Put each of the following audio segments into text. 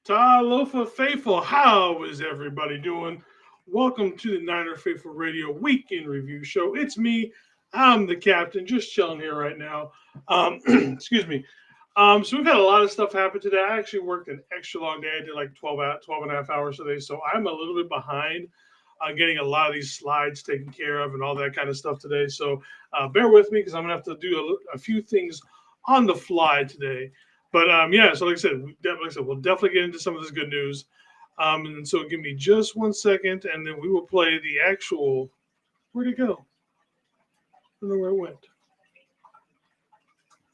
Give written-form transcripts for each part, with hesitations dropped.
Talofa Faithful, how is everybody doing? Welcome to the Niner Faithful Radio Weekend Review Show. It's me. I'm the captain, just chilling here right now. Excuse me. So we've had a lot of stuff happen today. I actually worked an extra long day. I did like 12 and a half hours today. So I'm a little bit behind on getting a lot of these slides taken care of and all that kind of stuff today. So bear with me because I'm going to have to do a few things on the fly today. But yeah, so like I said, we'll definitely get into some of this good news. And so give me just 1 second, and then we will play the actual. Where'd it go? I don't know where it went.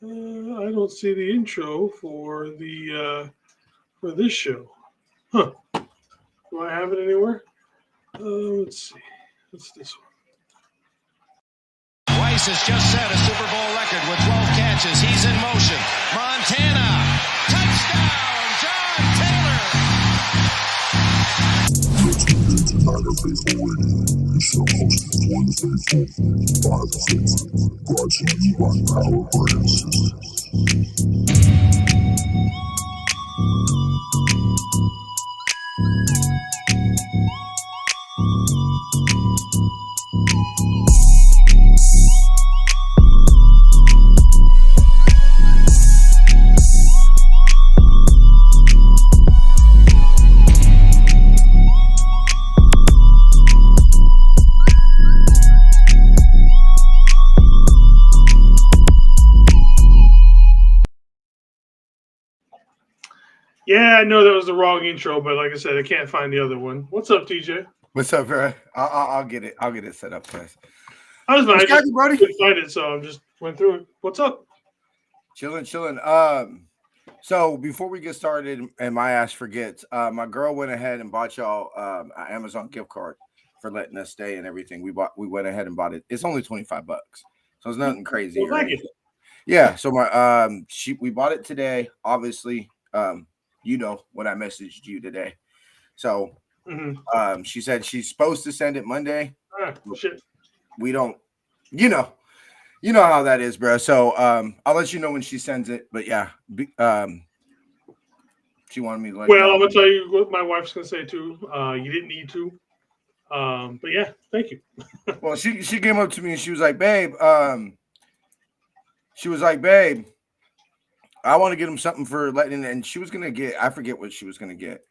I don't see the intro for this show. Huh? Do I have it anywhere? Let's see. What's this one? Weiss has just set a Super Bowl record with 12 catches. He's in motion. Montana. Touchdown, John Taylor. You're tuned into Niner Faithful Radio, the show hosted for the faithful, by the faithful, brought to you by Power Brands. Yeah, I know that was the wrong intro, but like I said, I can't find the other one. What's up, TJ? What's up, bro? I'll get it. I'll get it set up, guys. I was fine. I just buddy? couldn't find it, so I just went through it. What's up? Chilling. So before we get started, and my ass forgets, my girl went ahead and bought y'all an Amazon gift card for letting us stay and everything. We went ahead and bought it. It's only $25, so it's nothing crazy. Well, thank you. Yeah. So we bought it today. Obviously, you know what I messaged you today. So she said she's supposed to send it Monday. Shit. We don't, you know how that is, bro. So I'll let you know when she sends it. But yeah, she wanted me to let Well, I'm gonna tell you what my wife's gonna say too. You didn't need to. But yeah, thank you. Well, she came up to me and she was like, babe, I want to get him something for letting, and she was gonna get, I forget what she was gonna get.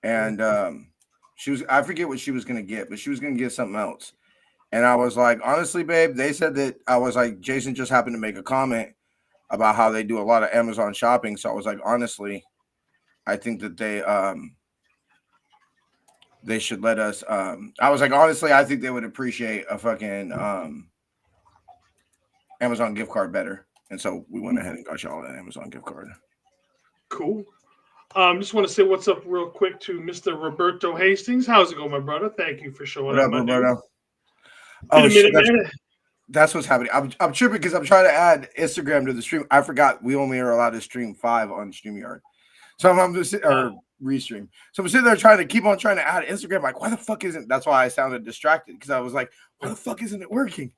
And I forget what she was gonna get, but she was gonna get something else. And I was like, honestly, babe, they said that, I was like, Jason just happened to make a comment about how they do a lot of Amazon shopping. So I was like, honestly, I think that they should let us, I was like, honestly, I think they would appreciate a fucking Amazon gift card better. And so we went ahead and got y'all an Amazon gift card. Cool. Just want to say what's up real quick to Mr. Roberto Hastings. How's it going, my brother? Thank you for showing up, Roberto? Oh, shit, that's what's happening. I'm tripping because I'm trying to add Instagram to the stream. I forgot we only are allowed to stream 5 on StreamYard. So I'm just restream. So I'm sitting there trying to add Instagram. Like, why the fuck isn't? That's why I sounded distracted because I was like, why the fuck isn't it working?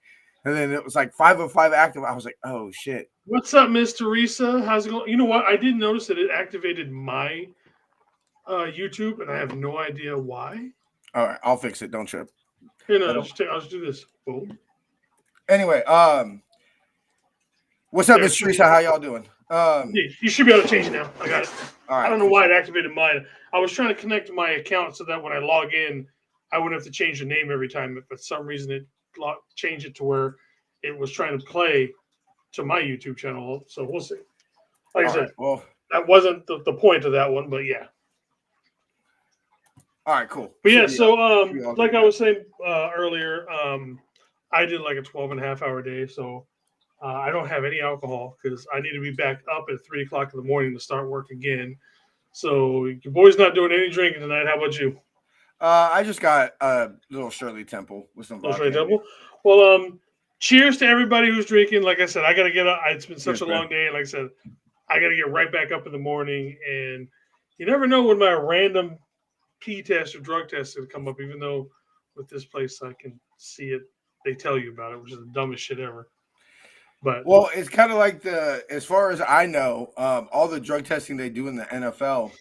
And then it was like 5 of 5 active. I was like, oh shit. What's up, Miss Teresa? How's it going? You know what? I didn't notice that it activated my YouTube, and I have no idea why. All right, I'll fix it. Don't trip. Here, no, I'll just do this. Boom. Anyway, what's up, Miss Teresa? How y'all doing? You should be able to change it now. I got it. All right. I don't know why it activated mine. I was trying to connect to my account so that when I log in, I wouldn't have to change the name every time. If for some reason it changed it to where it was trying to play to my YouTube channel. So we'll see. Like I said, well, that wasn't the point of that one, but yeah. All right, cool. But yeah, so like I was saying earlier, I did like a 12.5-hour day, so I don't have any alcohol because I need to be back up at 3 o'clock in the morning to start work again. So your boy's not doing any drinking tonight. How about you? I just got a little Shirley Temple with some vodka. Shirley Temple. Well, cheers to everybody who's drinking. Like I said, I gotta get up. It's been such a long day, and like I said, I gotta get right back up in the morning. And you never know when my random pee test or drug test would come up. Even though with this place I can see it, they tell you about it, which is the dumbest shit ever. But Well, it's kind of like as far as I know, all the drug testing they do in the NFL,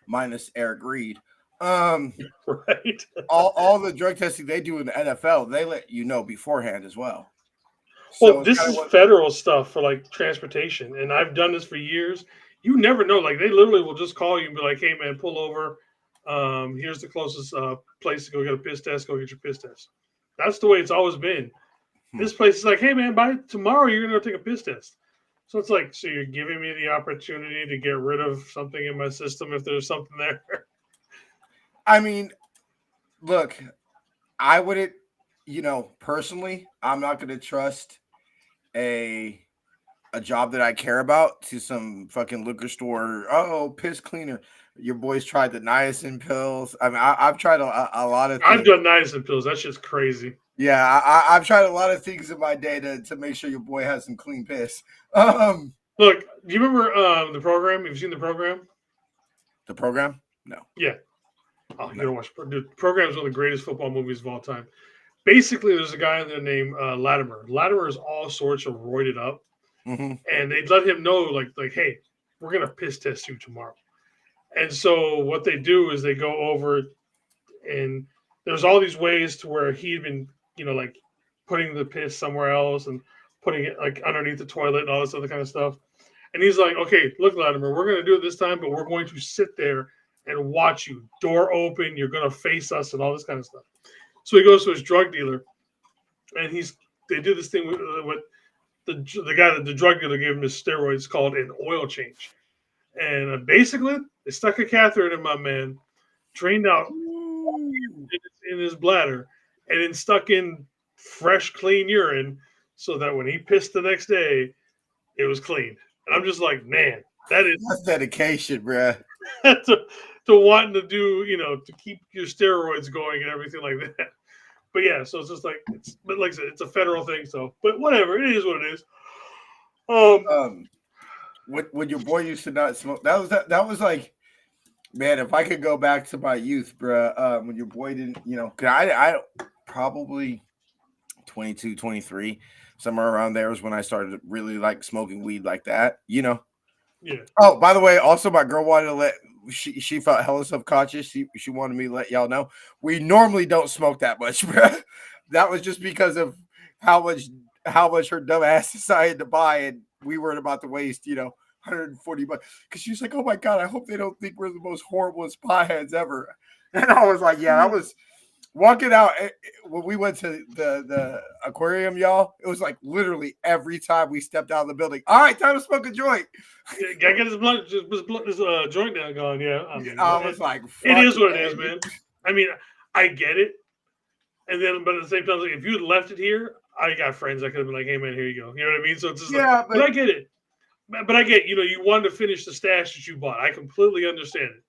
minus Eric Reed, right. all the drug testing they do in the NFL, they let you know beforehand as well. Well, So it's this kind of is what. federal stuff for like transportation, and I've done this for years. You never know. Like they literally will just call you and be like, "Hey, man, pull over. Here's the closest place to go get a piss test. Go get your piss test." That's the way it's always been. This place is like, "Hey, man, by tomorrow you're gonna go take a piss test." So it's like, so you're giving me the opportunity to get rid of something in my system if there's something there. I mean, look, I wouldn't, personally, I'm not going to trust a job that I care about to some fucking liquor store. Oh, piss cleaner. Your boys tried the niacin pills. I mean, I've tried a lot of I've things. done niacin pills. That's just crazy. Yeah, I've tried a lot of things in my day to make sure your boy has some clean piss. Look, do you remember the program? Have you seen the program? The program? No. Yeah. Oh, you don't watch. Dude, the program is one of the greatest football movies of all time. Basically, there's a guy in there named Latimer. Latimer is all sorts of roided up, and they let him know, like, hey, we're gonna piss test you tomorrow. And so what they do is they go over, and there's all these ways to where he'd been, like putting the piss somewhere else and putting it like underneath the toilet and all this other kind of stuff. And he's like, okay, look, Latimer, we're going to do it this time, but we're going to sit there and watch you. Door open, you're going to face us and all this kind of stuff. So he goes to his drug dealer, and they do this thing with the guy that the drug dealer gave him his steroids called an oil change. And basically, they stuck a catheter in my man, drained out in his bladder, and then stuck in fresh, clean urine so that when he pissed the next day, it was clean. And I'm just like, man, That's dedication, bruh. to wanting to do, to keep your steroids going and everything like that. But yeah, so it's just like but like I said, it's a federal thing. So, but whatever, it is what it is. When your boy used to not smoke, that was like, man, if I could go back to my youth, bruh, when your boy didn't, cause I probably 22, 23, somewhere around there was when I started really like smoking weed like that, Yeah. Oh, by the way, also my girl wanted to she felt hella subconscious. She wanted me to let y'all know we normally don't smoke that much, bruh. That was just because of how much her dumb ass decided to buy, and we weren't about to waste, $140. Because she's like, oh my god, I hope they don't think we're the most horrible potheads ever. And I was like, yeah, I was walking out when we went to the aquarium, y'all. It was like literally every time we stepped out of the building. All right, time to smoke a joint. Gotta get his joint down going. Yeah, I was like, it is what it is, man. I mean, I get it, and then but at the same time, like, if you had left it here, I got friends that could have been like, "Hey, man, here you go." You know what I mean? So it's just but I get it. But I get, you wanted to finish the stash that you bought. I completely understand it.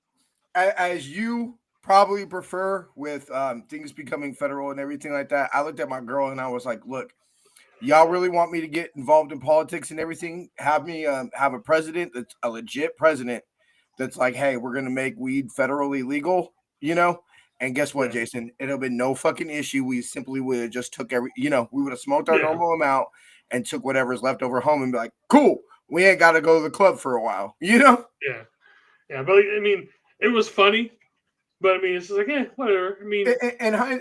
As you probably prefer with things becoming federal and everything like that, I looked at my girl and I was like, look, y'all really want me to get involved in politics and everything? Have me have a president that's a legit president that's like, hey, we're going to make weed federally legal, And guess what, Jason? It'll be no fucking issue. We simply would have just took we would have smoked our normal amount and took whatever's left over home and be like, cool, we ain't got to go to the club for a while, Yeah. Yeah. But I mean, it was funny, but I mean, it's just like, whatever. I mean,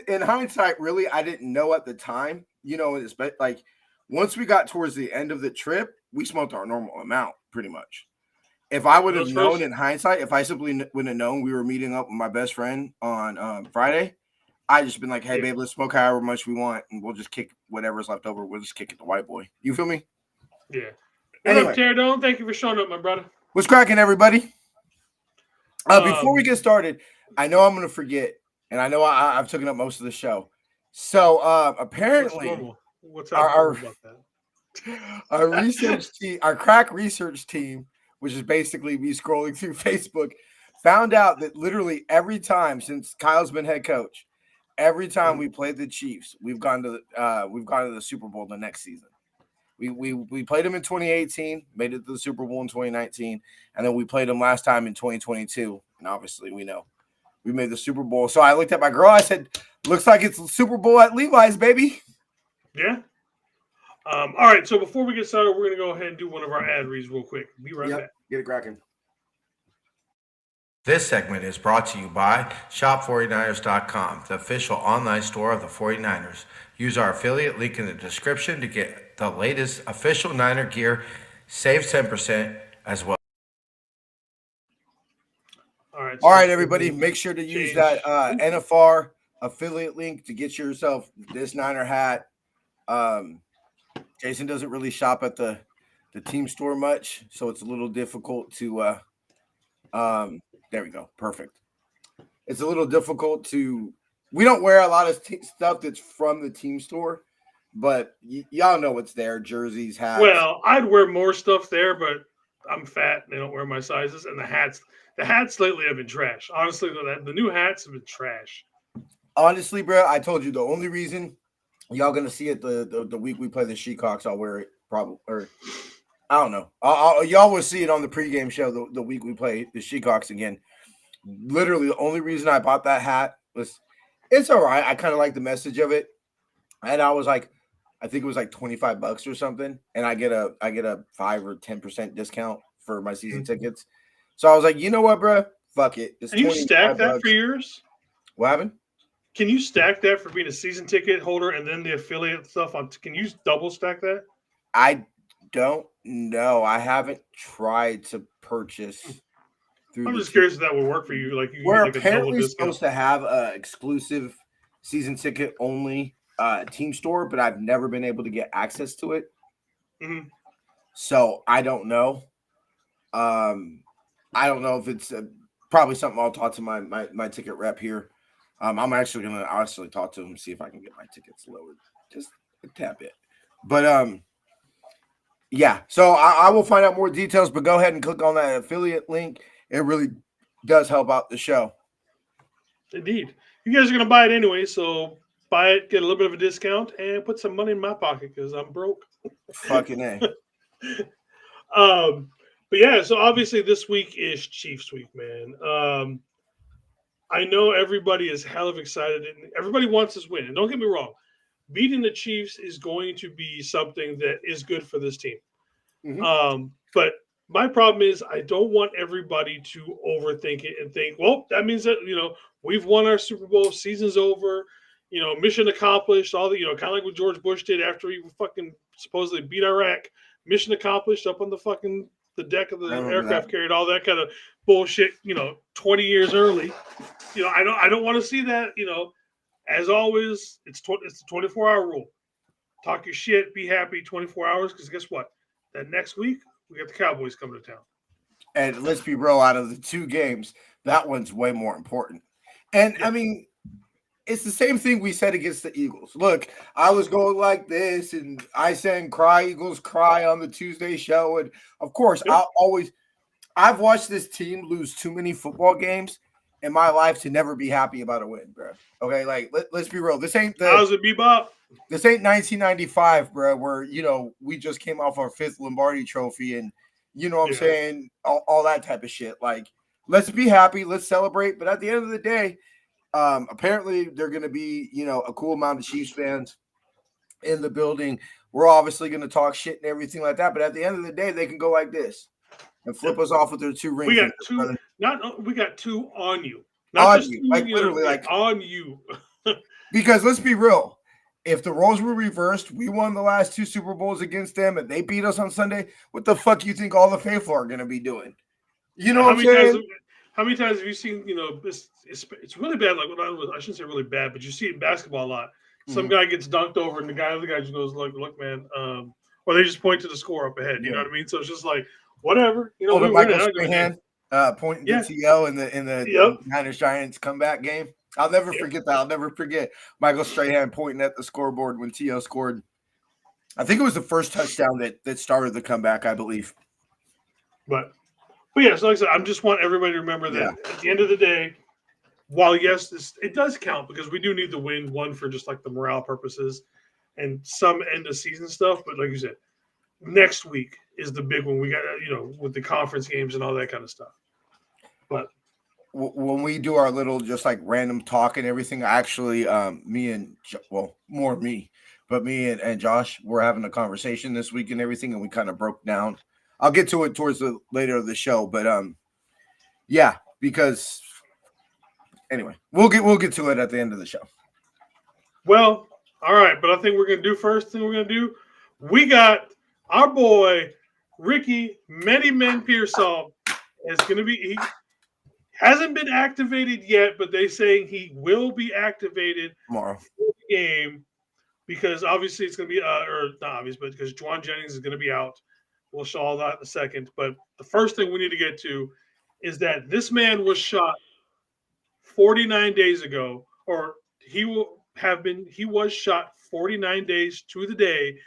in hindsight, really, I didn't know at the time, like once we got towards the end of the trip, we smoked our normal amount pretty much. If I would have known in hindsight, if I simply wouldn't have known we were meeting up with my best friend on Friday, I'd just been like, hey, babe, let's smoke however much we want, and we'll just kick whatever's left over. We'll just kick it to white boy. You feel me? Yeah. Anyway, Teradone, thank you for showing up, my brother. What's cracking, everybody? Before we get started, I know I'm going to forget, and I know I've taken up most of the show. So apparently, what's about that? Our research team, our crack research team, which is basically me scrolling through Facebook, found out that literally every time since Kyle's been head coach, every time we played the Chiefs, we've gone to the Super Bowl the next season. We played them in 2018, made it to the Super Bowl in 2019, and then we played them last time in 2022. And obviously, we know we made the Super Bowl. So I looked at my girl. I said, "Looks like it's the Super Bowl at Levi's, baby." Yeah. All right, so before we get started, we're going to go ahead and do one of our ad reads real quick. Be right back. Get it cracking. This segment is brought to you by Shop49ers.com, the official online store of the 49ers. Use our affiliate link in the description to get the latest official Niner gear. Save 10% as well. All right, everybody, make sure to use that NFR affiliate link to get yourself this Niner hat. Jason doesn't really shop at the team store much, so it's a little difficult to there we go. Perfect. It's a little difficult to. We don't wear a lot of stuff that's from the team store, but y'all know what's there: jerseys, hats. Well, I'd wear more stuff there, but I'm fat. And they don't wear my sizes, and the hats lately have been trash. Honestly, the new hats have been trash. Honestly, bro, I told you the only reason y'all gonna see it the week we play the Sheekhawks, I'll wear it probably, or I don't know. Y'all will see it on the pregame show the week we play the Sheekhawks again. Literally, the only reason I bought that hat was it's all right. I kind of like the message of it, and I was like, I think it was like $25 or something, and I get a 5 or 10% discount for my season tickets. So I was like, you know what, bro? Fuck it. It's Can you stack that for yours? What happened? Can you stack that for being a season ticket holder and then the affiliate stuff on? Can you double stack that? I don't know. I haven't tried to purchase. I'm just curious if that would work for you. Like we're apparently supposed to have an exclusive season ticket only team store, but I've never been able to get access to it. Mm-hmm. So I don't know. I don't know if it's probably something I'll talk to my ticket rep here. I'm actually gonna talk to him, see if I can get my tickets lowered just a tad bit. But yeah. So I will find out more details. But go ahead and click on that affiliate link. It really does help out the show. Indeed, you guys are gonna buy it anyway, so buy it, get a little bit of a discount, and put some money in my pocket because I'm broke. Fucking A. But yeah, so obviously this week is Chiefs week, man. I know everybody is hell of excited and everybody wants this win. And don't get me wrong, beating the Chiefs is going to be something that is good for this team. Mm-hmm. But my problem is I don't want everybody to overthink it and think, well, that means that, we've won our Super Bowl, season's over, mission accomplished, all the, kind of like what George Bush did after he fucking supposedly beat Iraq, mission accomplished up on the deck of the aircraft carrier, all that kind of bullshit, 20 years early. I don't want to see that, as always, it's the 24-hour rule. Talk your shit, be happy 24 hours, because guess what? That next week, we got the Cowboys coming to town. And let's be real, out of the two games, that one's way more important. And, yeah. I mean, it's the same thing we said against the Eagles. Look, I was going like this, and I sang Cry Eagles Cry on the Tuesday show. And, of course, yep. I've watched this team lose too many football games in my life to never be happy about a win, bro. Okay, like, let's be real. This ain't how's it, Bebop? This ain't 1995, bro, where, we just came off our 5th Lombardi trophy and, what I'm saying, all that type of shit. Like, let's be happy. Let's celebrate. But at the end of the day, apparently they're going to be, a cool amount of Chiefs fans in the building. We're obviously going to talk shit and everything like that. But at the end of the day, they can go like this and flip us off with their 2 rings. We got 2. We got 2 on you. Not on just you. 2, like literally, like on you. Because let's be real. If the roles were reversed, we won the last 2 Super Bowls against them, and they beat us on Sunday. What the fuck you think all the faithful are going to be doing? You know what I'm saying? How many times have you seen? It's really bad. Like I shouldn't say really bad, but you see it in basketball a lot. Some guy gets dunked over, and the other guy just goes, "Look, man," or they just point to the score up ahead. You know what I mean? So it's just like whatever. Michael Strahan pointing to T.O. in the Niners Giants comeback game. I'll never forget that. I'll never forget Michael Strahan pointing at the scoreboard when T.O. scored. I think it was the first touchdown that started the comeback, I believe. But yeah, so like I said, I just want everybody to remember that at the end of the day, while yes, it does count because we do need to win, one for just like the morale purposes and some end of season stuff. But like you said, next week is the big one. We got, with the conference games and all that kind of stuff. But when we do our little just like random talk and everything, actually, more me, but me and Josh were having a conversation this week and everything, and we kind of broke down. I'll get to it towards the later of the show, but yeah, because anyway, we'll get to it at the end of the show. Well, all right, but I think we're gonna do first thing we're gonna do. We got our boy Ricky Many Men Pearsall is gonna be. He hasn't been activated yet, but they saying he will be activated Tomorrow for the game because obviously it's gonna be or not obvious, but because Juwan Jennings is gonna be out. We'll show all that in a second. But the first thing we need to get to is that this man was shot 49 days ago, or he was shot 49 days to the day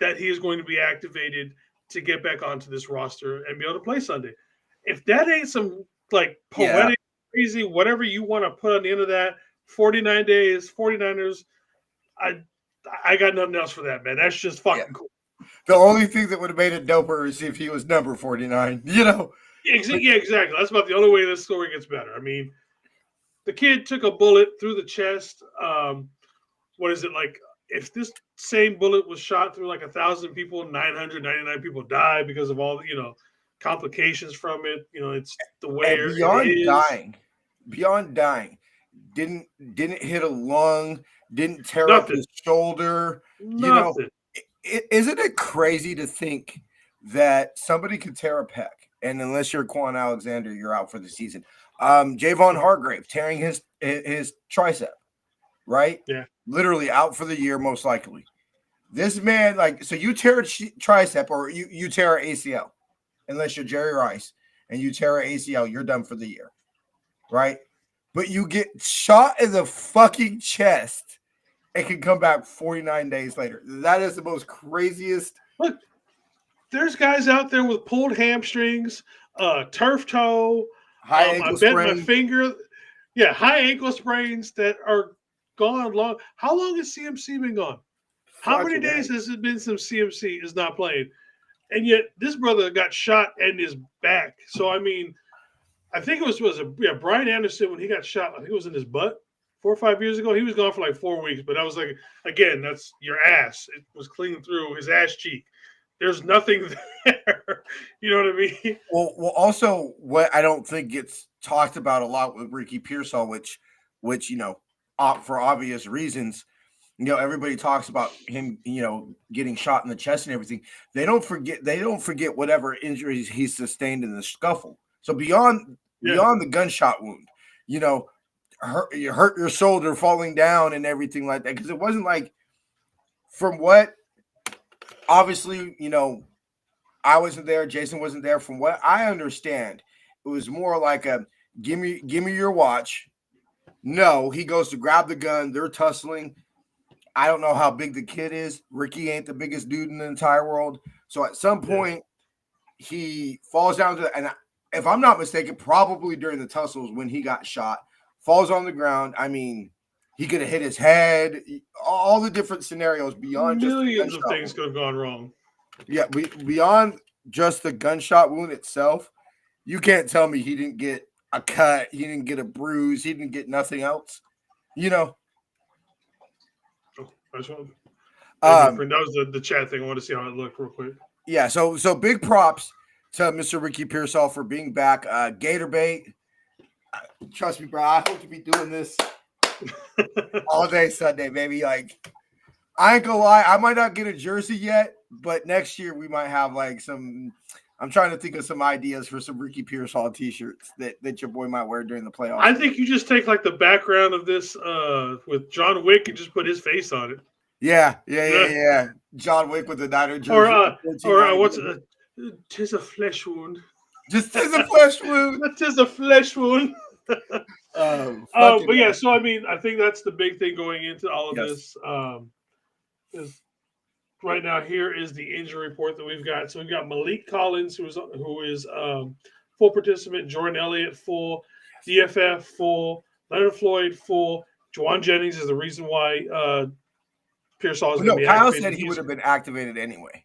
that he is going to be activated to get back onto this roster and be able to play Sunday. If that ain't some like poetic, crazy, whatever you want to put on the end of that, 49 days, 49ers, I got nothing else for that, man. That's just fucking cool. The only thing that would have made it doper is if he was number 49, Yeah, exactly. That's about the only way this story gets better. I mean, the kid took a bullet through the chest. What is it like? If this same bullet was shot through like 1,000 people, 999 people die because of all the complications from it. It's the way and beyond dying, didn't hit a lung, didn't tear up his shoulder. Nothing. Isn't it crazy to think that somebody could tear a pec, and unless you're Quan Alexander, you're out for the season. Javon Hargrave tearing his tricep, right? Yeah. Literally out for the year, most likely. This man, so you tear a tricep or you tear an ACL, unless you're Jerry Rice, and you tear an ACL, you're done for the year, right? But you get shot in the fucking chest and can come back 49 days later. That is the most craziest. Look, there's guys out there with pulled hamstrings, turf toe, high ankle sprain. My finger. Yeah, high ankle sprains that are gone long. How long has CMC been gone? How many days has it been since CMC is not playing? And yet this brother got shot in his back. So, I mean, I think it was Brian Anderson when he got shot. I think it was in his butt 4 or 5 years ago. He was gone for like 4 weeks. But I was like, again, that's your ass. It was clean through his ass cheek. There's nothing there. You know what I mean? Well, also what I don't think gets talked about a lot with Ricky Pearsall, which for obvious reasons, everybody talks about him, getting shot in the chest and everything. They don't forget whatever injuries he sustained in the scuffle. So beyond the gunshot wound, you hurt your shoulder falling down and everything like that. Because it wasn't like, from what, obviously, I wasn't there, Jason wasn't there. From what I understand, it was more like a give me your watch. No, he goes to grab the gun. They're tussling. I don't know how big the kid is. Ricky ain't the biggest dude in the entire world. So at some point, he falls down and if I'm not mistaken, probably during the tussles when he got shot, falls on the ground. I mean, he could have hit his head. All the different scenarios beyond millions of things could have gone wrong. Yeah, beyond just the gunshot wound itself, you can't tell me he didn't get a cut, he didn't get a bruise, he didn't get nothing else. Oh, I just want that was the chat thing. I want to see how it looked real quick. Yeah, so big props to Mr. Ricky Pearsall for being back. Gator bait. Trust me, bro. I hope to be doing this all day Sunday, baby. Like, I ain't gonna lie, I might not get a jersey yet, but next year we might have some. I'm trying to think of some ideas for some Ricky Pearsall t-shirts that your boy might wear during the playoffs. I think you just take like the background of this with John Wick and just put his face on it. Yeah. John Wick with the Niner jersey. Or what's it? Tis a flesh wound. Just tis a flesh wound. Tis a flesh wound. But yeah, so I mean, I think that's the big thing going into all of this. Is right now here is the injury report that we've got. So we've got Malik Collins, who is full participant, Jordan Elliott full, DFF full, Leonard Floyd full. Juwan Jennings is the reason why Pearsall is going to be Kyle activated. said he would have been activated anyway.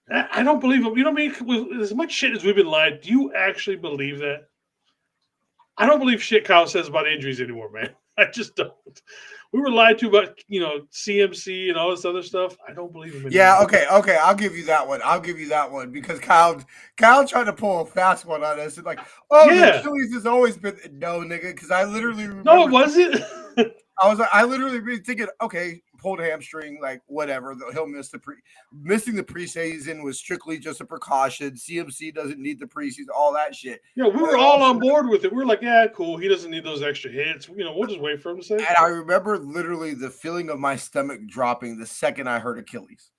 I don't believe him. You know what I mean? With as much shit as we've been lied, do you actually believe that? I don't believe shit Kyle says about injuries anymore, man. I just don't. We were lied to about CMC and all this other stuff. I don't believe him anymore. Yeah, okay. I'll give you that one because Kyle tried to pull a fast one on us and like, the Achilles has always been no, nigga. Because I literally remember. No, was it? I literally been thinking, okay, pulled hamstring, like whatever. He'll miss missing the preseason was strictly just a precaution. CMC doesn't need the preseason, all that shit. Yeah, we were all on board with it. We were like, yeah, cool. He doesn't need those extra hits. We'll just wait for him to say. And I remember literally the feeling of my stomach dropping the second I heard Achilles.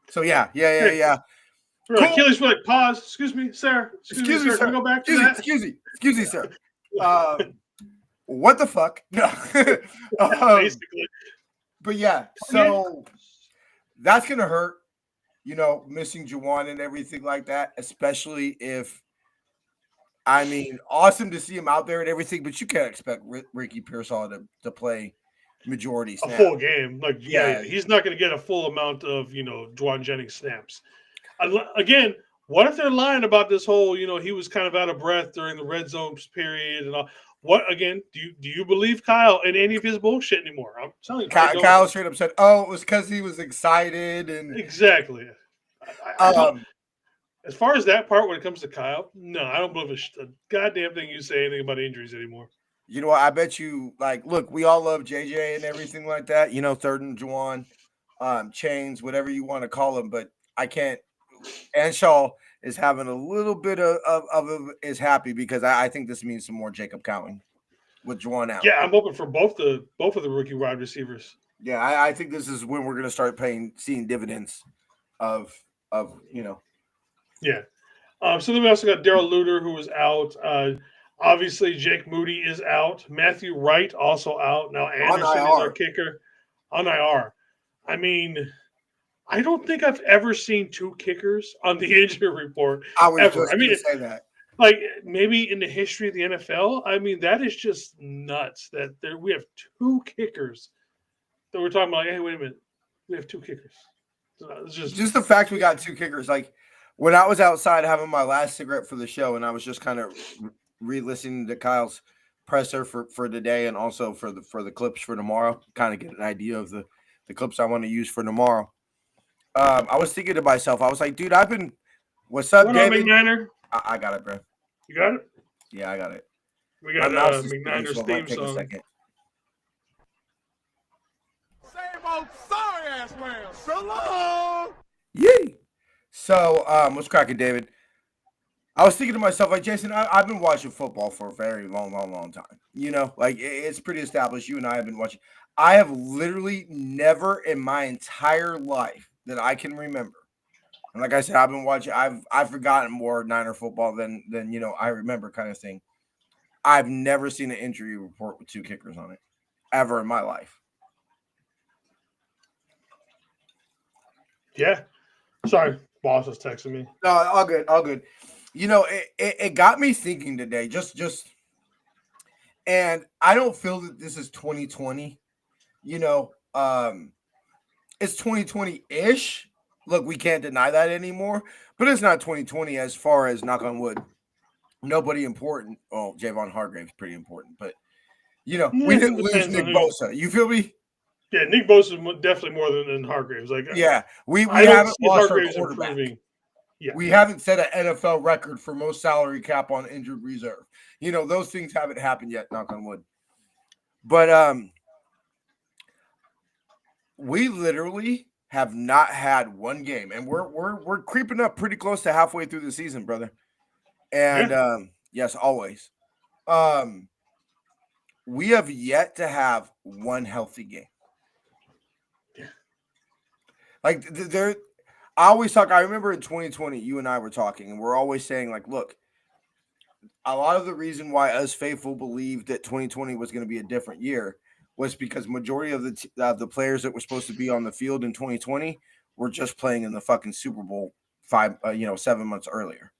So yeah. We're like, Achilles, we're like, pause. Excuse me, sir. Excuse me, sir. Can we go back to that? Excuse me, sir. What the fuck? No. Basically. But yeah, so that's going to hurt, missing Juwan and everything like that, especially if, awesome to see him out there and everything, but you can't expect Ricky Pearsall to play majority snaps. A full game. Like, yeah, he's not going to get a full amount of, Juwan Jennings snaps. Again, what if they're lying about this whole, he was kind of out of breath during the red zone period and all? What again? Do you believe Kyle in any of his bullshit anymore? I'm telling you, Kyle straight up said, "Oh, it was because he was excited." And exactly. As far as that part, when it comes to Kyle, no, I don't believe a goddamn thing you say anything about injuries anymore. You know what? I bet you, look, we all love JJ and everything like that. Third and Juwan, Chains, whatever you want to call him, but I can't. Anshaw is having a little bit of is happy because I think this means some more Jacob Cowan with Juwan out. Yeah, I'm hoping for both of the rookie wide receivers. Yeah, I think this is when we're going to start seeing dividends of. Yeah. So then we also got Darrell Luter, who was out. Obviously, Jake Moody is out. Matthew Wright also out. Now Anderson is our kicker on IR. I don't think I've ever seen two kickers on the injury report. I was ever. Just going to say that. Like maybe in the history of the NFL, that is just nuts that we have two kickers that we're talking about. Like, hey, wait a minute, we have two kickers. It's just the fact we got two kickers. Like when I was outside having my last cigarette for the show, and I was just kind of re-listening to Kyle's presser for today, and also for the clips for tomorrow, kind of get an idea of the clips I want to use for tomorrow. I was thinking to myself, I was like, dude, what's up, David? McNiner? I got it, bro. You got it? Yeah, I got it. We got McNiner's theme song. Same old sorry ass man. So long. Yay. So, what's cracking, David? I was thinking to myself, like, Jason, I've been watching football for a very long time. It's pretty established. You and I have been watching. I have literally never in my entire life that I can remember. And like I said, I've been watching. I've forgotten more Niner football than I remember, kind of thing. I've never seen an injury report with two kickers on it ever in my life. Yeah. Sorry, boss was texting me. No, all good. It got me thinking today. Just, and I don't feel that this is 2020. It's 2020-ish. Look, we can't deny that anymore, but it's not 2020 as far as, knock on wood, nobody important. Oh, Javon Hargrave's pretty important, but, we didn't lose Nick Bosa. You feel me? Yeah, Nick Bosa is definitely more than Hargraves. We haven't lost our quarterback. Improving. Yeah. We haven't set an NFL record for most salary cap on injured reserve. Those things haven't happened yet, knock on wood. But we literally have not had one game, and we're creeping up pretty close to halfway through the season, brother. And yes, always. We have yet to have one healthy game. Yeah. I always talk. I remember in 2020, you and I were talking, and we're always saying, like, look, a lot of the reason why us faithful believed that 2020 was going to be a different year was because majority of the players that were supposed to be on the field in 2020 were just playing in the fucking Super Bowl 7 months earlier.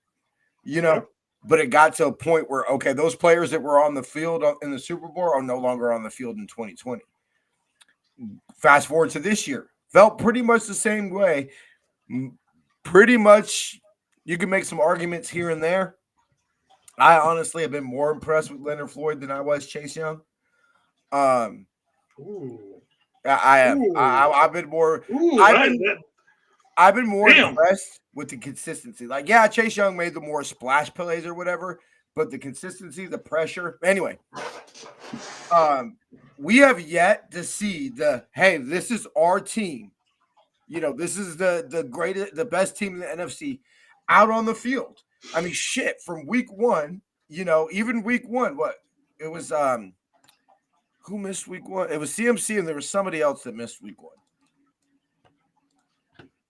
But it got to a point where, okay, those players that were on the field in the Super Bowl are no longer on the field in 2020. Fast forward to this year, felt pretty much the same way. Pretty much, you can make some arguments here and there. I honestly have been more impressed with Leonard Floyd than I was Chase Young. Ooh. I am. Ooh. I've been more. Ooh. I've been more Damn. impressed with the consistency. Like, yeah, Chase Young made the more splash plays or whatever, but the consistency, the pressure. Anyway, we have yet to see hey, this is our team. This is the greatest, the best team in the NFC out on the field. I mean, shit, from week one, even week one, what it was, who missed week one? It was CMC, and there was somebody else that missed week one.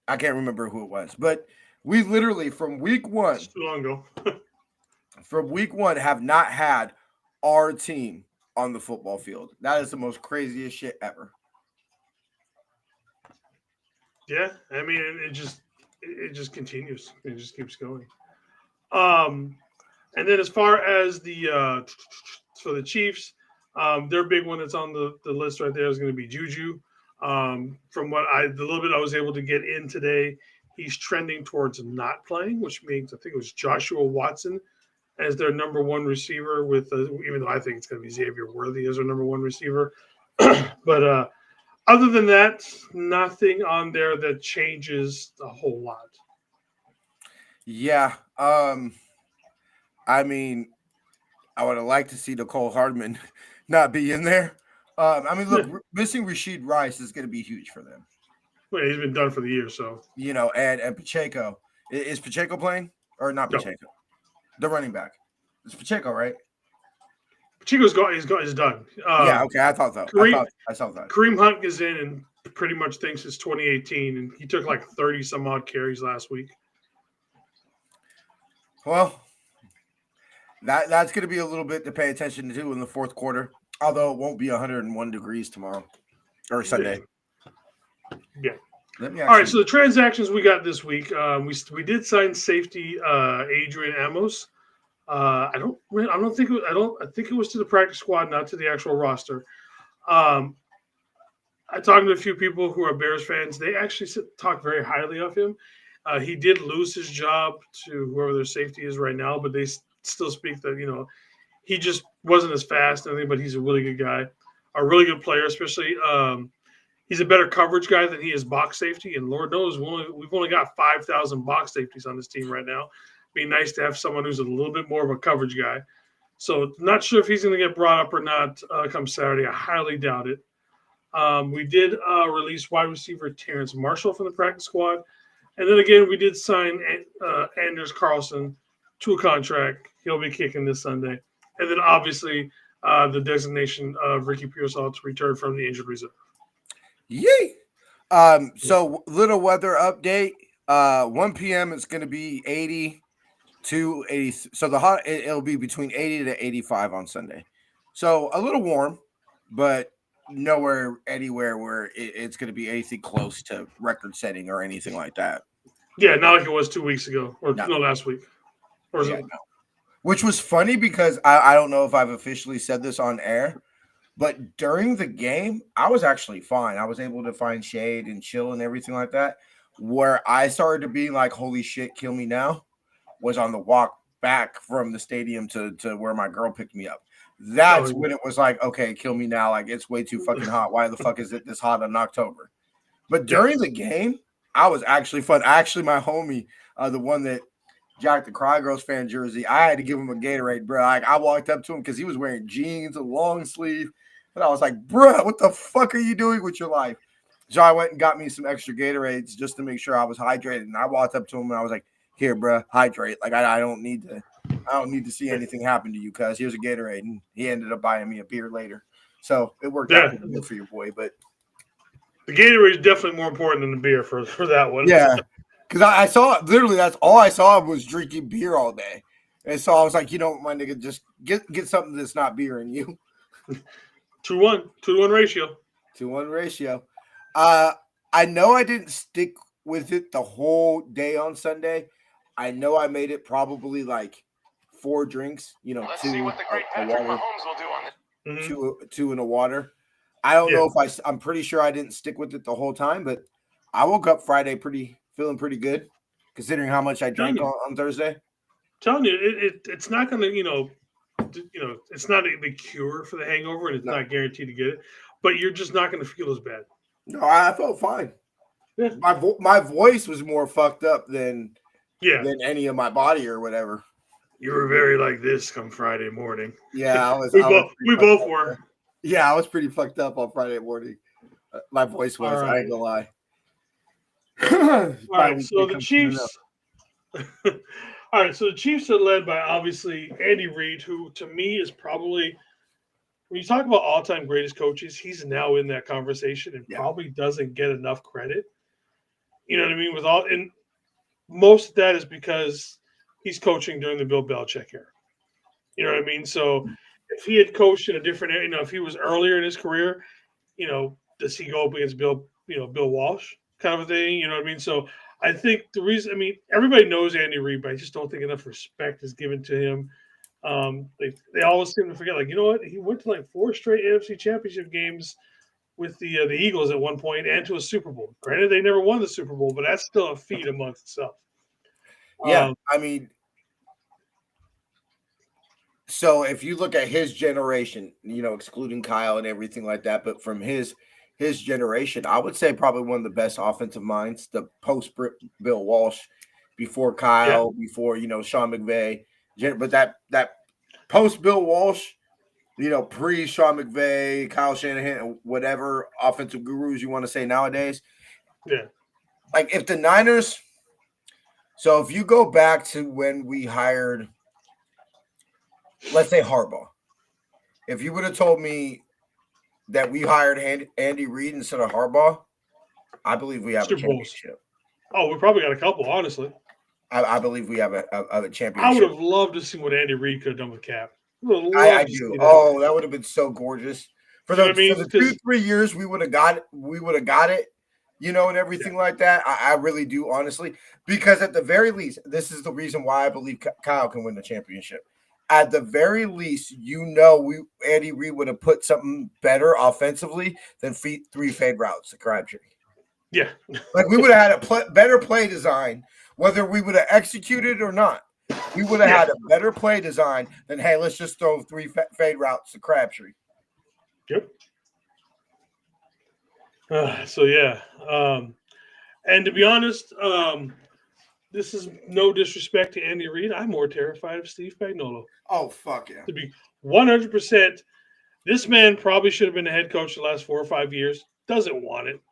I can't remember who it was, but we literally from week one, It's too long ago. have not had our team on the football field. That is the most craziest shit ever. Yeah, I mean, it just continues. It just keeps going. And then as far as the for the Chiefs, their big one that's on the list right there is going to be Juju. From the little bit I was able to get in today, he's trending towards not playing, which means I think it was Joshua Watson as their number one receiver. With even though I think it's going to be Xavier Worthy as their number one receiver, but other than that, nothing on there that changes a whole lot. Yeah. I mean, I would have liked to see Nicole Hardman not be in there. I mean, look, missing Rashid Rice is going to be huge for them. Well, he's been done for the year, so and Pacheco. Is Pacheco playing or not? No. Pacheco, the running back. It's Pacheco, right? Pacheco's gone. He's done. Yeah, okay. I thought so. I saw that. Kareem Hunt is in and pretty much thinks it's 2018, and he took like 30 some odd carries last week. Well, that's going to be a little bit to pay attention to in the fourth quarter, although it won't be 101 degrees tomorrow or Sunday. Yeah. All right. So the transactions we got this week, we did sign safety Adrian Amos. I think it was to the practice squad, not to the actual roster. I talked to a few people who are Bears fans. They actually talk very highly of him. He did lose his job to whoever their safety is right now, but they still speak that he just wasn't as fast and everything. But he's a really good guy, a really good player. Especially he's a better coverage guy than he is box safety. And Lord knows we've only got 5,000 box safeties on this team right now. Be nice to have someone who's a little bit more of a coverage guy. So not sure if he's going to get brought up or not come Saturday. I highly doubt it. We did release wide receiver Terrence Marshall from the practice squad. And then again, we did sign Anders Carlson to a contract. He'll be kicking this Sunday. And then obviously the designation of Ricky Pearsall to return from the injured reserve. Yay! So little weather update. 1 p.m. it's going to be 80 to 80. So it'll be between 80 to 85 on Sunday. So a little warm, but anywhere where it's going to be anything close to record setting or anything like that. Yeah, not like it was 2 weeks ago or last week. Which was funny because I don't know if I've officially said this on air, but during the game, I was actually fine. I was able to find shade and chill and everything like that. Where I started to be like, holy shit, kill me now, was on the walk back from the stadium to where my girl picked me up. That's when it was like, okay, kill me now. Like, it's way too fucking hot. Why the fuck is it this hot in October? But during the game, I was actually fun. Actually, my homie, the one that Jack the Cry Girls fan jersey, I had to give him a Gatorade, bro. Like, I walked up to him because he was wearing jeans, a long sleeve. And I was like, bro, what the fuck are you doing with your life? So I went and got me some extra Gatorades just to make sure I was hydrated. And I walked up to him and I was like, here, bro, hydrate. Like, I don't need to see anything happen to you, cuz here's a Gatorade. And he ended up buying me a beer later. So it worked out good for your boy. But the Gatorade is definitely more important than the beer for that one. Yeah. Because I saw literally that's all I saw was drinking beer all day. And so I was like, my nigga, just get something that's not beer in you. 2-1 ratio. 2-1 ratio. I know I didn't stick with it the whole day on Sunday. I know I made it probably like 4 drinks, Let's two see what the great Patrick Mahomes will do on this. two in a water. I don't know if I'm pretty sure I didn't stick with it the whole time, but I woke up Friday feeling pretty good, considering how much I drank on Thursday. Telling you, it's not going to, it's not the cure for the hangover, and it's not guaranteed to get it, but you're just not going to feel as bad. No, I felt fine. Yeah. My voice was more fucked up than Yeah. than any of my body or whatever. You were very like this come Friday morning. Yeah, we both were. Yeah, I was pretty fucked up on Friday morning. My voice was. Right. I ain't gonna lie. All right, so the Chiefs. All right, so the Chiefs are led by obviously Andy Reid, who to me is probably, when you talk about all-time greatest coaches, he's now in that conversation and probably doesn't get enough credit. You know what I mean? And most of that is because he's coaching during the Bill Belichick era. You know what I mean? So if he had coached in a different area, if he was earlier in his career, does he go up against Bill Walsh kind of a thing? You know what I mean? So I think the reason, everybody knows Andy Reid, but I just don't think enough respect is given to him. They always seem to forget, like, you know what? He went to like 4 straight NFC Championship games with the Eagles at one point and to a Super Bowl. Granted, they never won the Super Bowl, but that's still a feat amongst itself. Yeah, so if you look at his generation, excluding Kyle and everything like that, but from his generation, I would say probably one of the best offensive minds, the post Bill Walsh, before Kyle, before Sean McVay, but that post Bill Walsh, pre Sean McVay, Kyle Shanahan, whatever offensive gurus you want to say nowadays. Yeah, like if the Niners. So if you go back to when we hired, let's say Harbaugh, if you would have told me that we hired Andy Reid instead of Harbaugh, I believe we have a championship. Oh, we probably got a couple, honestly. I believe we have a championship. I would have loved to see what Andy Reid could have done with Cap. I do. That would have been so gorgeous. For the 2-3 years we would have got it. And everything like that. I really do, honestly, because at the very least, this is the reason why I believe Kyle can win the championship. At the very least, Andy Reid would have put something better offensively than 3 fade routes to Crabtree. Yeah. Like we would have had a better play design, whether we would have executed or not. We would have had a better play design than, hey, let's just throw 3 fade routes to Crabtree. Yep. And to be honest, this is no disrespect to Andy Reid. I'm more terrified of Steve Spagnuolo. Oh, fuck yeah. To be 100%, this man probably should have been the head coach the last 4 or 5 years. Doesn't want it.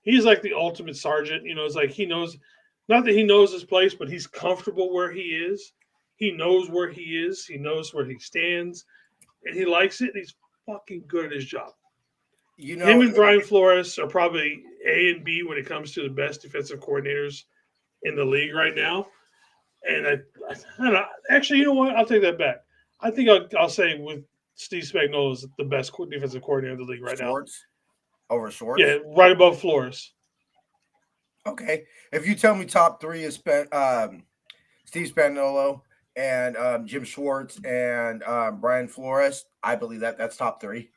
He's like the ultimate sergeant. It's like he knows, not that he knows his place, but he's comfortable where he is. He knows where he is. He knows where he stands. And he likes it. And he's fucking good at his job. Him and Brian Flores are probably A and B when it comes to the best defensive coordinators in the league right now. And I don't know. Actually, you know what? I'll take that back. I think I'll say with Steve Spagnuolo is the best defensive coordinator in the league right now. Over Schwartz? Yeah, right above Flores. Okay. If you tell me top 3 is Steve Spagnuolo and Jim Schwartz and Brian Flores, I believe that's top 3.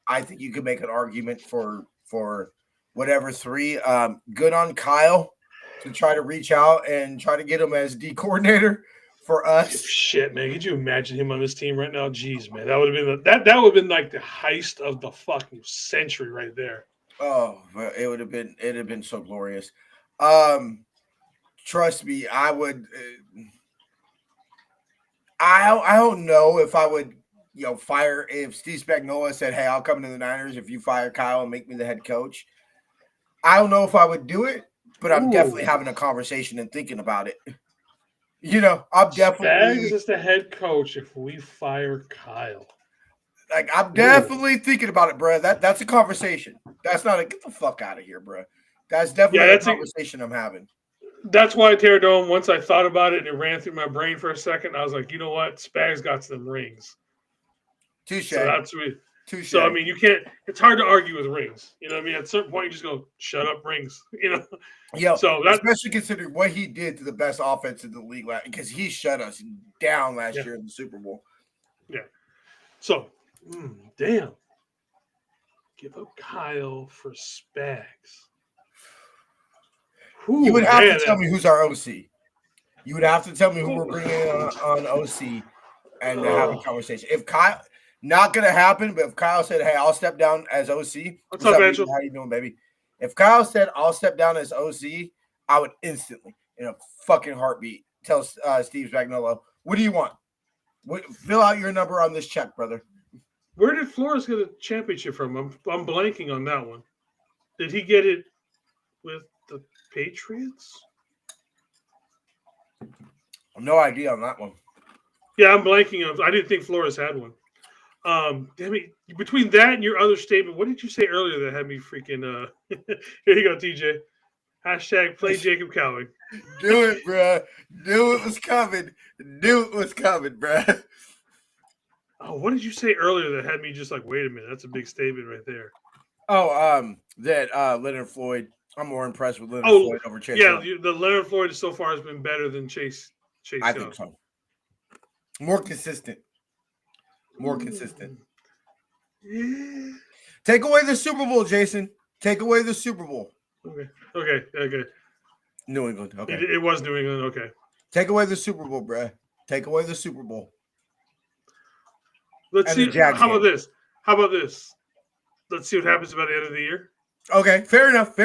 I think you could make an argument for whatever 3. Good on Kyle to try to reach out and try to get him as D coordinator for us. Shit, man. Could you imagine him on this team right now? Jeez, man. That would have been that would have been like the heist of the fucking century right there. Oh, it'd have been so glorious. Trust me, I would I don't know if I would fire if Steve Spagnuolo said, hey, I'll come to the Niners if you fire Kyle and make me the head coach. I don't know if I would do it, but I'm definitely having a conversation and thinking about it. I'm definitely Spags is the head coach if we fire Kyle. Like I'm definitely thinking about it, bro. That's a conversation. That's not get the fuck out of here, bro. That's definitely a conversation I'm having. That's why Terradome, once I thought about it and it ran through my brain for a second, I was like, you know what? Spags got some rings. Touche. So that's me. Touche. So, you can't – it's hard to argue with rings. You know what I mean? At a certain point, you just go, shut up, rings. Yeah. So especially considering what he did to the best offense in the league because he shut us down last year in the Super Bowl. Yeah. So, damn. Give up Kyle for Spags. Ooh, you would have to tell me who's our OC. You would have to tell me who we're bringing in on OC. and have a conversation. If Kyle, not going to happen, but if Kyle said, hey, I'll step down as OC. What's up, Angel? How you doing, baby? If Kyle said, I'll step down as OC, I would instantly, in a fucking heartbeat, tell Steve Spagnuolo, what do you want? Fill out your number on this check, brother. Where did Flores get a championship from? I'm blanking on that one. Did he get it with the Patriots? No idea on that one. Yeah, I'm blanking on. I didn't think Flores had one. Damn it. Between that and your other statement, what did you say earlier that had me freaking? Here you go, TJ. Hashtag play Jacob Cowling. Do it, bro. Knew it was coming. Knew it was coming, bro. Oh, what did you say earlier that had me just like, wait a minute, that's a big statement right there. Oh, that Leonard Floyd. I'm more impressed with Leonard Floyd over Chase. Yeah, the Leonard Floyd so far has been better than Chase. I think so. More consistent. More consistent. Yeah. Take away the Super Bowl, Jason. Take away the Super Bowl. Okay. New England. Okay. It was New England. Okay. Take away the Super Bowl, bruh. Take away the Super Bowl. Let's see. How about this? Let's see what happens by the end of the year. Okay. Fair enough.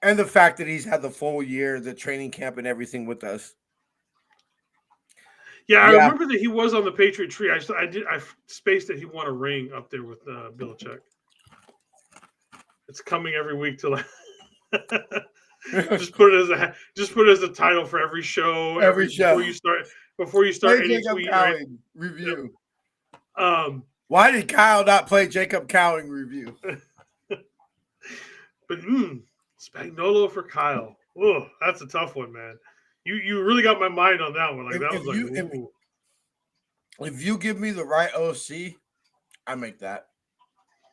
And the fact that he's had the full year, the training camp and everything with us. Yeah, I remember that he was on the Patriot tree. I spaced that he won a ring up there with Belichick. It's coming every week to just put it as a title for every show. Every show before you start any Jacob tweet. Cowling Right? review. Why did Kyle not play Jacob Cowling review? But Spagnuolo for Kyle. Oh, that's a tough one, man. You really got my mind on that one. Like if you give me the right OC, I make that.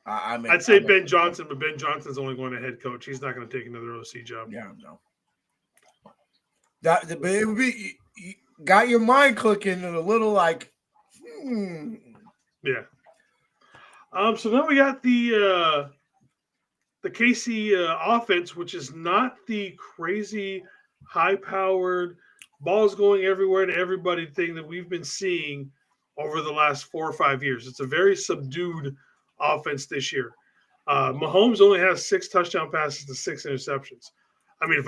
I'd say Ben Johnson, but Ben Johnson's only going to head coach. He's not going to take another OC job. Yeah, no. But it would be got your mind clicking and a little like, Yeah. So then we got the KC offense, which is not the crazy, high-powered, balls going everywhere to everybody thing that we've been seeing over the last 4 or 5 years. It's a very subdued offense this year. Mahomes only has 6 touchdown passes to 6 interceptions. I mean,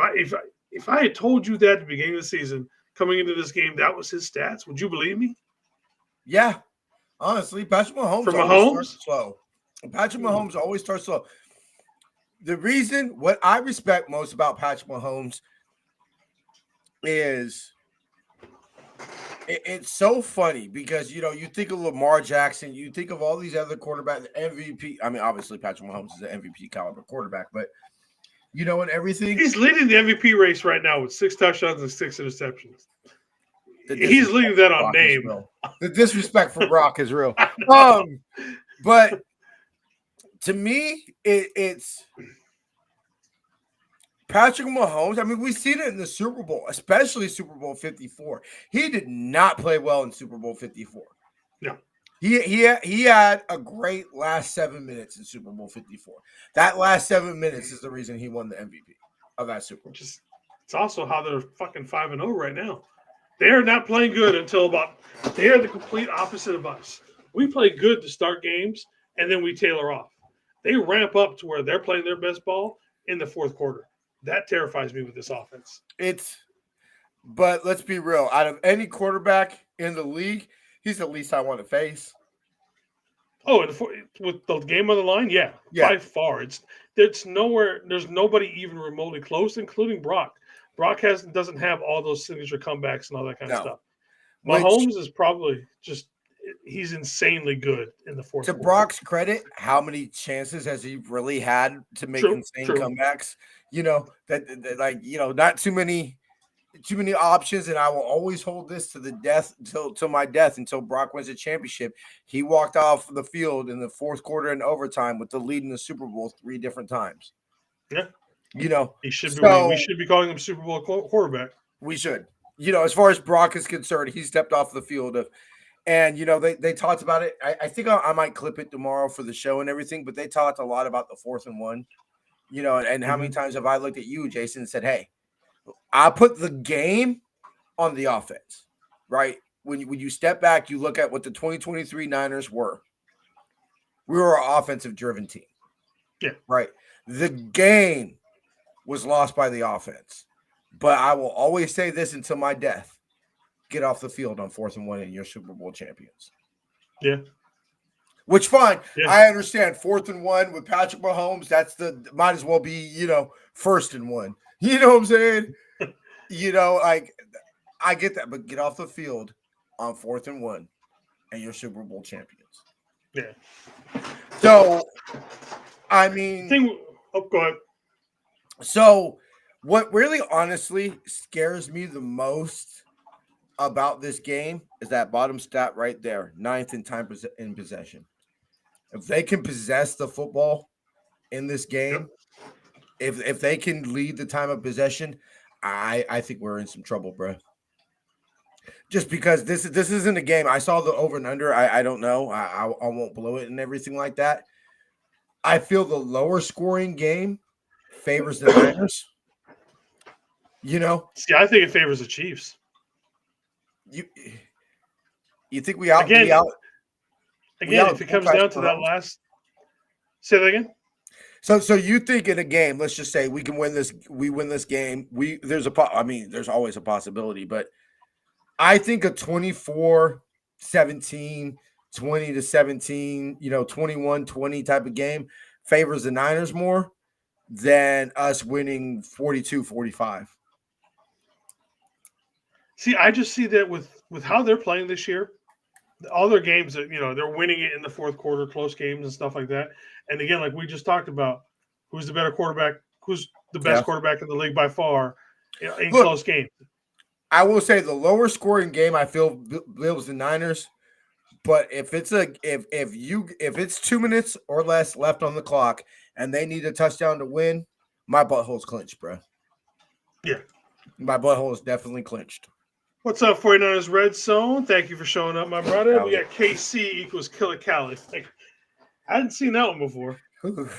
if I had told you that at the beginning of the season, coming into this game, that was his stats, would you believe me? Yeah. Honestly, Patrick Mahomes starts slow. Patrick Mahomes always starts slow. The reason, what I respect most about Patrick Mahomes is it's so funny because, you think of Lamar Jackson, you think of all these other quarterbacks, MVP. I mean, obviously, Patrick Mahomes is an MVP caliber quarterback, but, and everything. He's leading the MVP race right now with 6 touchdowns and 6 interceptions. He's leaving that on name. The disrespect for Brock is real. But to me, it's Patrick Mahomes. I mean, we've seen it in the Super Bowl, especially Super Bowl 54. He did not play well in Super Bowl 54. No. He had a great last 7 minutes in Super Bowl 54. That last 7 minutes is the reason he won the MVP of that Super Bowl. It's also how they're fucking 5-0 right now. They are not playing good they are the complete opposite of us. We play good to start games, and then we tailor off. They ramp up to where they're playing their best ball in the fourth quarter. That terrifies me with this offense. But let's be real. Out of any quarterback in the league, he's the least I want to face. Oh, and with the game on the line, yeah. By far. There's nobody even remotely close, including Brock. Brock doesn't have all those signature comebacks and all that kind of stuff. Mahomes is probably he's insanely good in the fourth quarter. To Brock's credit, how many chances has he really had to make insane comebacks? Not too many options, and I will always hold this to the death till my death until Brock wins a championship. He walked off the field in the fourth quarter and overtime with the lead in the Super Bowl 3 different times. Yeah. We should be calling him Super Bowl quarterback. We should. As far as Brock is concerned, he stepped off the field and they talked about it. I think I might clip it tomorrow for the show and everything, but they talked a lot about the 4th and 1. And how many times have I looked at you, Jason, and said, "Hey, I put the game on the offense, right? When you step back, you look at what the 2023 Niners were. We were an offensive-driven team. Yeah. Right? The game was lost by the offense. But I will always say this until my death. Get off the field on 4th and 1 and you're Super Bowl champions. Yeah. Which, fine. Yeah. I understand 4th and 1 with Patrick Mahomes. Might as well be, 1st and 1. You know what I'm saying? I get that. But get off the field on 4th and 1 and you're Super Bowl champions. Yeah. So, I mean. Go ahead. So, what really honestly scares me the most about this game is that bottom stat right there, 9th in time in possession. If they can possess the football in this game, if they can lead the time of possession, I think we're in some trouble, bro. Just because this isn't a game. I saw the over and under. I don't know. I won't blow it and everything like that. I feel the lower scoring game favors the Niners. See, I think it favors the Chiefs. You think we out? Again, if it comes down to that last, say that again. So you think in a game, let's just say we can win this. We win this game. There's always a possibility, but I think a 24-17, 20-17, 21-20 type of game favors the Niners more than us winning 42-45. See, I just see that with how they're playing this year, all their games that they're winning it in the fourth quarter, close games and stuff like that. And again, like we just talked about, who's the better quarterback? Who's the best quarterback in the league by far in close games? I will say the lower scoring game I feel bills the Niners, but if it's if it's 2 minutes or less left on the clock and they need a touchdown to win, my butthole's clinched, bro. Yeah, my butthole is definitely clinched. What's up, 49ers Red Zone? Thank you for showing up, my brother. We got KC equals Killer Cali. I hadn't seen that one before. One of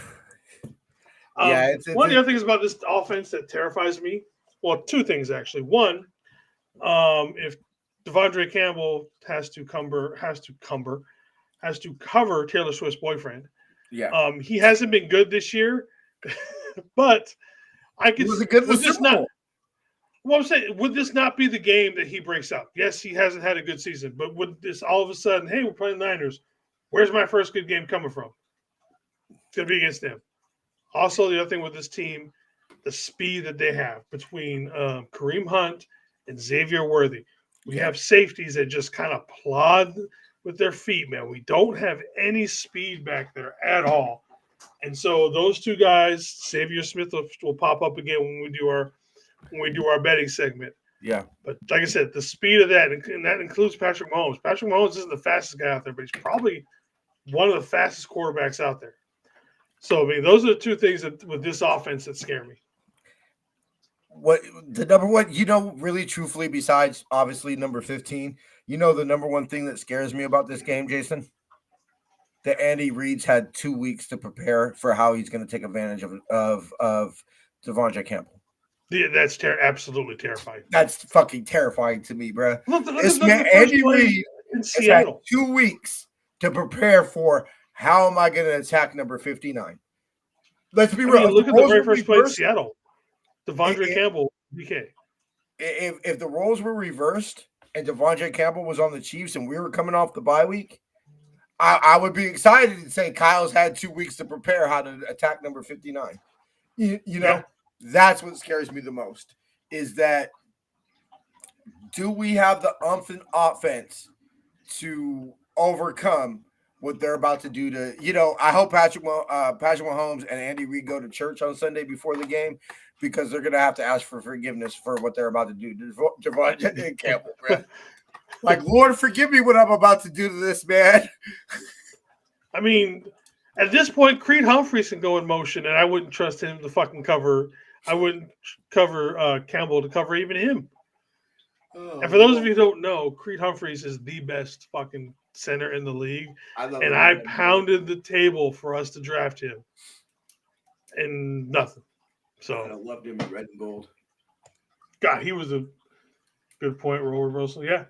the other things about this offense that terrifies me, well, two things actually. One, if Devondre Campbell has to cover Taylor Swift's boyfriend. Yeah. He hasn't been good this year, but I could. Was it good for Super Bowl? Well, I'm saying, would this not be the game that he breaks out? Yes, he hasn't had a good season, but would this all of a sudden, hey, we're playing Niners. Where's my first good game coming from? It's going to be against them. Also, the other thing with this team, the speed that they have between Kareem Hunt and Xavier Worthy. We have safeties that just kind of plod with their feet, man. We don't have any speed back there at all. And so those two guys, Xavier Smith will pop up again when we do our betting segment. Yeah. But like I said, the speed of that, and that includes Patrick Mahomes. Patrick Mahomes isn't the fastest guy out there, but he's probably one of the fastest quarterbacks out there. So, I mean, those are the two things with this offense that scare me. What the number one, really truthfully, besides obviously number 15, the number one thing that scares me about this game, Jason? That Andy Reid's had 2 weeks to prepare for how he's going to take advantage of Devondre Campbell. Yeah, that's absolutely terrifying. That's fucking terrifying to me, bro. Look, Andy Reid in Seattle has had 2 weeks to prepare for how am I going to attack number 59. Let's be real. Look at the very first play in Seattle. Devondre Campbell, DK. If the roles were reversed and Devondre Campbell was on the Chiefs and we were coming off the bye week, I would be excited to say Kyle's had 2 weeks to prepare how to attack number 59. That's what scares me the most is that do we have the umph and offense to overcome what they're about to do to, I hope Patrick Mahomes and Andy Reid go to church on Sunday before the game because they're going to have to ask for forgiveness for what they're about to do to Devondre Campbell, bro. Like, Lord, forgive me what I'm about to do to this man. I mean, at this point, Creed Humphreys can go in motion, and I wouldn't trust him to fucking cover. I wouldn't cover Campbell to cover even him. Oh, and for those of you who don't know, Creed Humphreys is the best fucking center in the league. I pounded the table for us to draft him. And nothing. So I loved him in red and gold. God, he was Good point, role reversal. Yeah.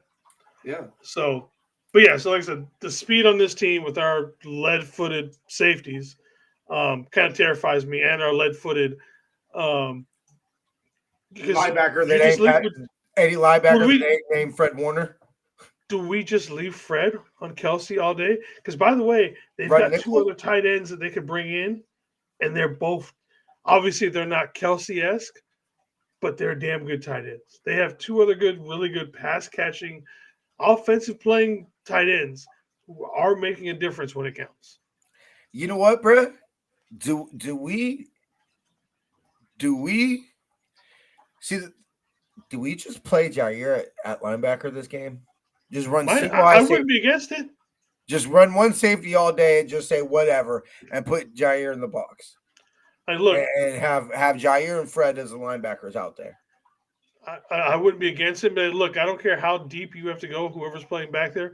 Yeah. So, but yeah, so like I said, the speed on this team with our lead-footed safeties kind of terrifies me, and our lead-footed because Linebacker you that just ain't leave. Eddie Would linebacker that we? ain't named Fred Warner. Do we just leave Fred on Kelsey all day? Because by the way, they've Run got two nickel. other tight ends that they could bring in, and they're both obviously they're not Kelsey-esque, but they're damn good tight ends. They have two other good, really good pass catching, offensive playing tight ends who are making a difference when it counts. You know what, bro? Do we see? Do we just play Jair at linebacker this game? Just run single I high wouldn't safety. be against it. Just run one safety all day and just say whatever and put Jair in the box And look, and have Jair and Fred as the linebackers out there. I wouldn't be against it, but look, I don't care how deep you have to go, whoever's playing back there.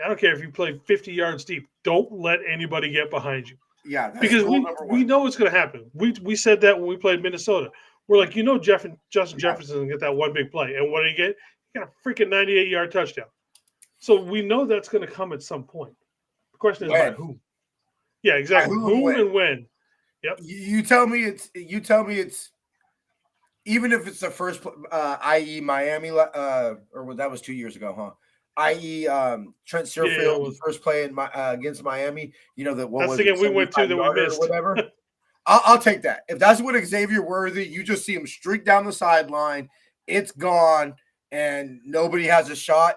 I don't care if you play 50 yards deep. Don't let anybody get behind you. Yeah, that's Because rule number we one. know it's going to happen. We said that when we played Minnesota. We're like, Justin Jefferson can get that one big play. And what did he get? He got a freaking 98-yard touchdown. So we know that's going to come at some point. The question is by who? Yeah, exactly. Who and when? Yep. You tell me it's even if it's the first, i.e. Miami, or that was 2 years ago, huh? I.e. Trent Sherfield, the first play in against Miami. You know that what that's was the game we went to that we missed, or whatever. I'll take that. If that's what Xavier Worthy, you just see him streak down the sideline, it's gone, and nobody has a shot.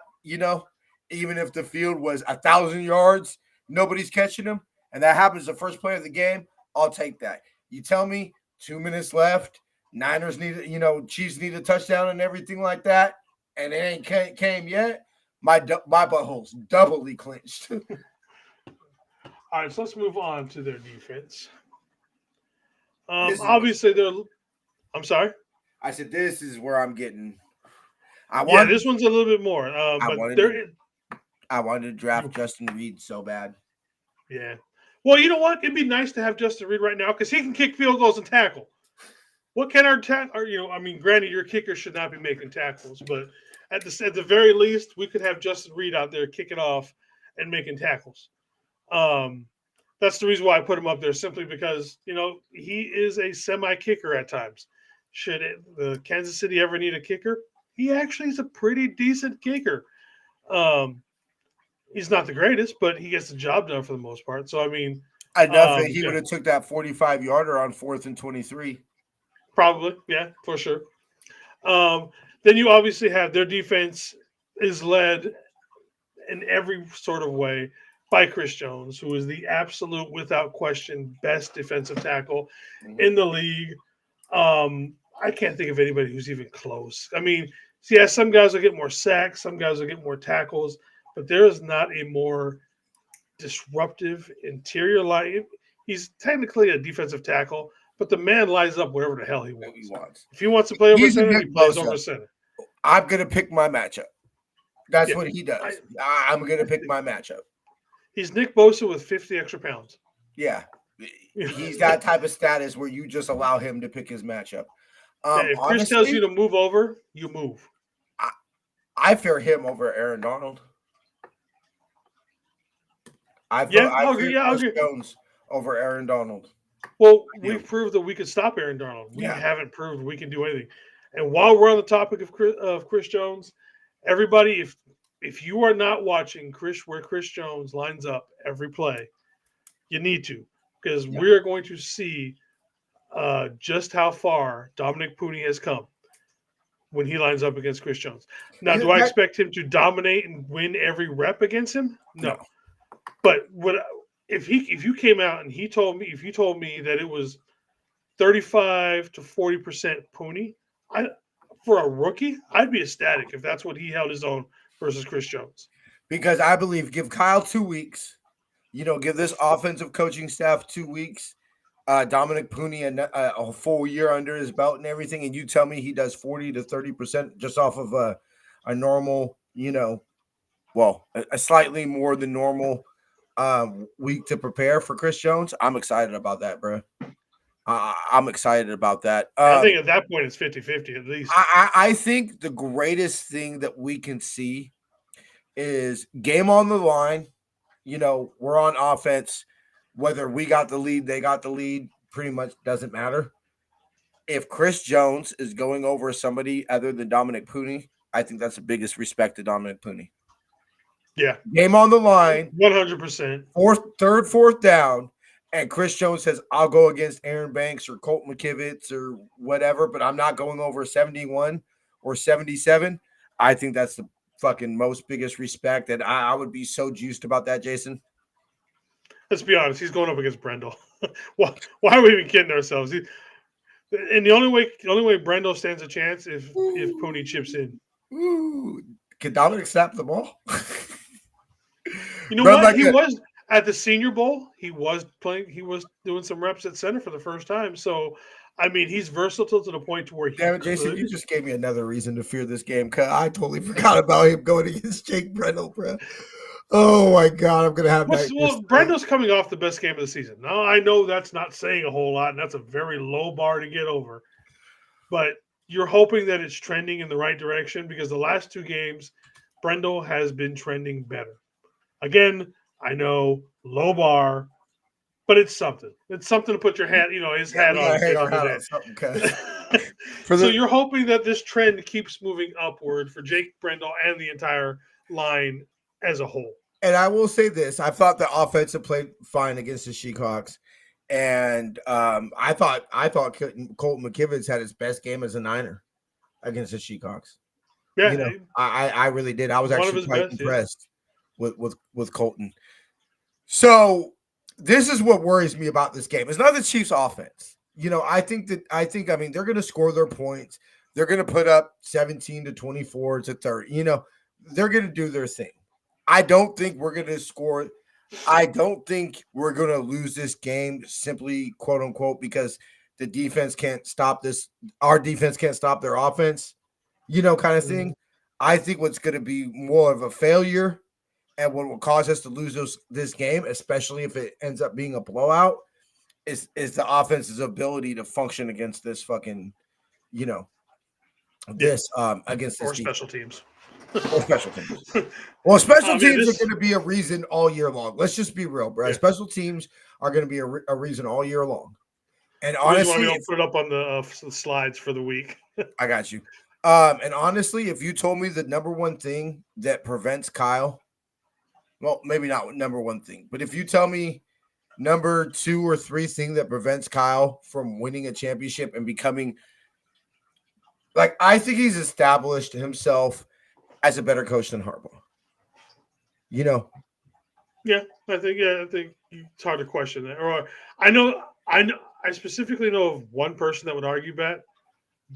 Even if the field was 1,000 yards, nobody's catching him, and that happens the first play of the game. I'll take that. You tell me 2 minutes left, Niners need, Chiefs need a touchdown and everything like that, and it ain't came yet. My butthole's doubly clenched. All right, so let's move on to their defense. Obviously, I'm sorry. I said this is where I'm getting. This one's a little bit more. I wanted to draft Justin Reed so bad. Yeah. Well, you know what? It'd be nice to have Justin Reed right now because he can kick field goals and tackle. What can our granted, your kicker should not be making tackles, but at the very least, we could have Justin Reed out there kicking off and making tackles. That's the reason why I put him up there, simply because he is a semi-kicker at times. Should the Kansas City ever need a kicker, he actually is a pretty decent kicker. He's not the greatest, but he gets the job done for the most part. So enough that he would have took that 45-yarder on 4th and 23. Probably, yeah, for sure. Then you obviously have their defense is led in every sort of way by Chris Jones, who is the absolute, without question, best defensive tackle in the league. I can't think of anybody who's even close. Some guys will get more sacks, some guys will get more tackles, but there is not a more disruptive interior line. He's technically a defensive tackle, but the man lines up whatever the hell he wants. If he wants to play over center, he plays over center. I'm going to pick my matchup. That's what he does. I'm going to pick my matchup. He's Nick Bosa with 50 extra pounds. Yeah. He's that type of status where you just allow him to pick his matchup. If Chris tells you to move over, you move. I fear him over Aaron Donald. I fear Chris Jones over Aaron Donald. Well, we've proved that we can stop Aaron Donald. We haven't proved we can do anything. And while we're on the topic of Chris Jones, everybody, if you are not watching where Chris Jones lines up every play, you need to, because we are going to see just how far Dominic Pooney has come when he lines up against Chris Jones. Now, do I expect him to dominate and win every rep against him? No. But if you came out and you told me that it was 35 to 40% Pooney, for a rookie, I'd be ecstatic if that's what he held his own versus Chris Jones. Because I believe give Kyle 2 weeks, give this offensive coaching staff 2 weeks, Dominic Pooney a full year under his belt and everything, and you tell me he does 40 to 30% just off of a normal, a slightly more than normal week to prepare for Chris Jones. I'm excited about that, bro. I'm excited about that. I think at that point it's 50-50 at least. I think the greatest thing that we can see is game on the line. We're on offense. Whether we got the lead, they got the lead, pretty much doesn't matter. If Chris Jones is going over somebody other than Dominic Pooney, I think that's the biggest respect to Dominic Pooney. Yeah. Game on the line. 100%. Fourth down. And Chris Jones says, I'll go against Aaron Banks or Colt McKivitz or whatever, but I'm not going over 71 or 77. I think that's the fucking most biggest respect. And I would be so juiced about that, Jason. Let's be honest. He's going up against Brendel. why are we even kidding ourselves? And the only way Brendel stands a chance if Pooney chips in. Ooh. Can Dominic snap the ball? You know what? He was at the Senior Bowl. He was playing. He was doing some reps at center for the first time. So, I mean, he's versatile to the point to where he. Damn it, Jason! You just gave me another reason to fear this game. Cause I totally forgot about him going against Jake Brendel, bro. Oh my god, I'm gonna have. Well, Brendel's coming off the best game of the season. Now I know that's not saying a whole lot, and that's a very low bar to get over. But you're hoping that it's trending in the right direction because the last two games, Brendel has been trending better. Again, I know low bar, but it's something. It's something to put your hat, his hat on. So you're hoping that this trend keeps moving upward for Jake Brendel and the entire line as a whole. And I will say this: I thought the offensive played fine against the Seahawks, and I thought Colt McKivitz had his best game as a Niner against the Seahawks. Yeah, I really did. I was actually quite impressed. With Colton. So this is what worries me about this game. It's not the Chiefs offense. I think they're going to score their points. They're going to put up 17 to 24 to 30. They're going to do their thing. I don't think we're going to score. I don't think we're going to lose this game simply, quote unquote, because the defense can't stop this. Our defense can't stop their offense, kind of thing. I think what's going to be more of a failure and what will cause us to lose this game, especially if it ends up being a blowout, is the offense's ability to function against this fucking, against this or special teams. Or special teams. Well, special teams are going to be a reason all year long. Let's just be real, bro. Yeah. Special teams are going to be a reason all year long. And honestly, I'll put it up on the slides for the week. I got you. And honestly, if you told me the number one thing that prevents Kyle. Well, maybe not number one thing, but if you tell me number 2 or 3 thing that prevents Kyle from winning a championship and becoming I think he's established himself as a better coach than Harbaugh. Yeah, I think it's hard to question that. Or I specifically know of one person that would argue that,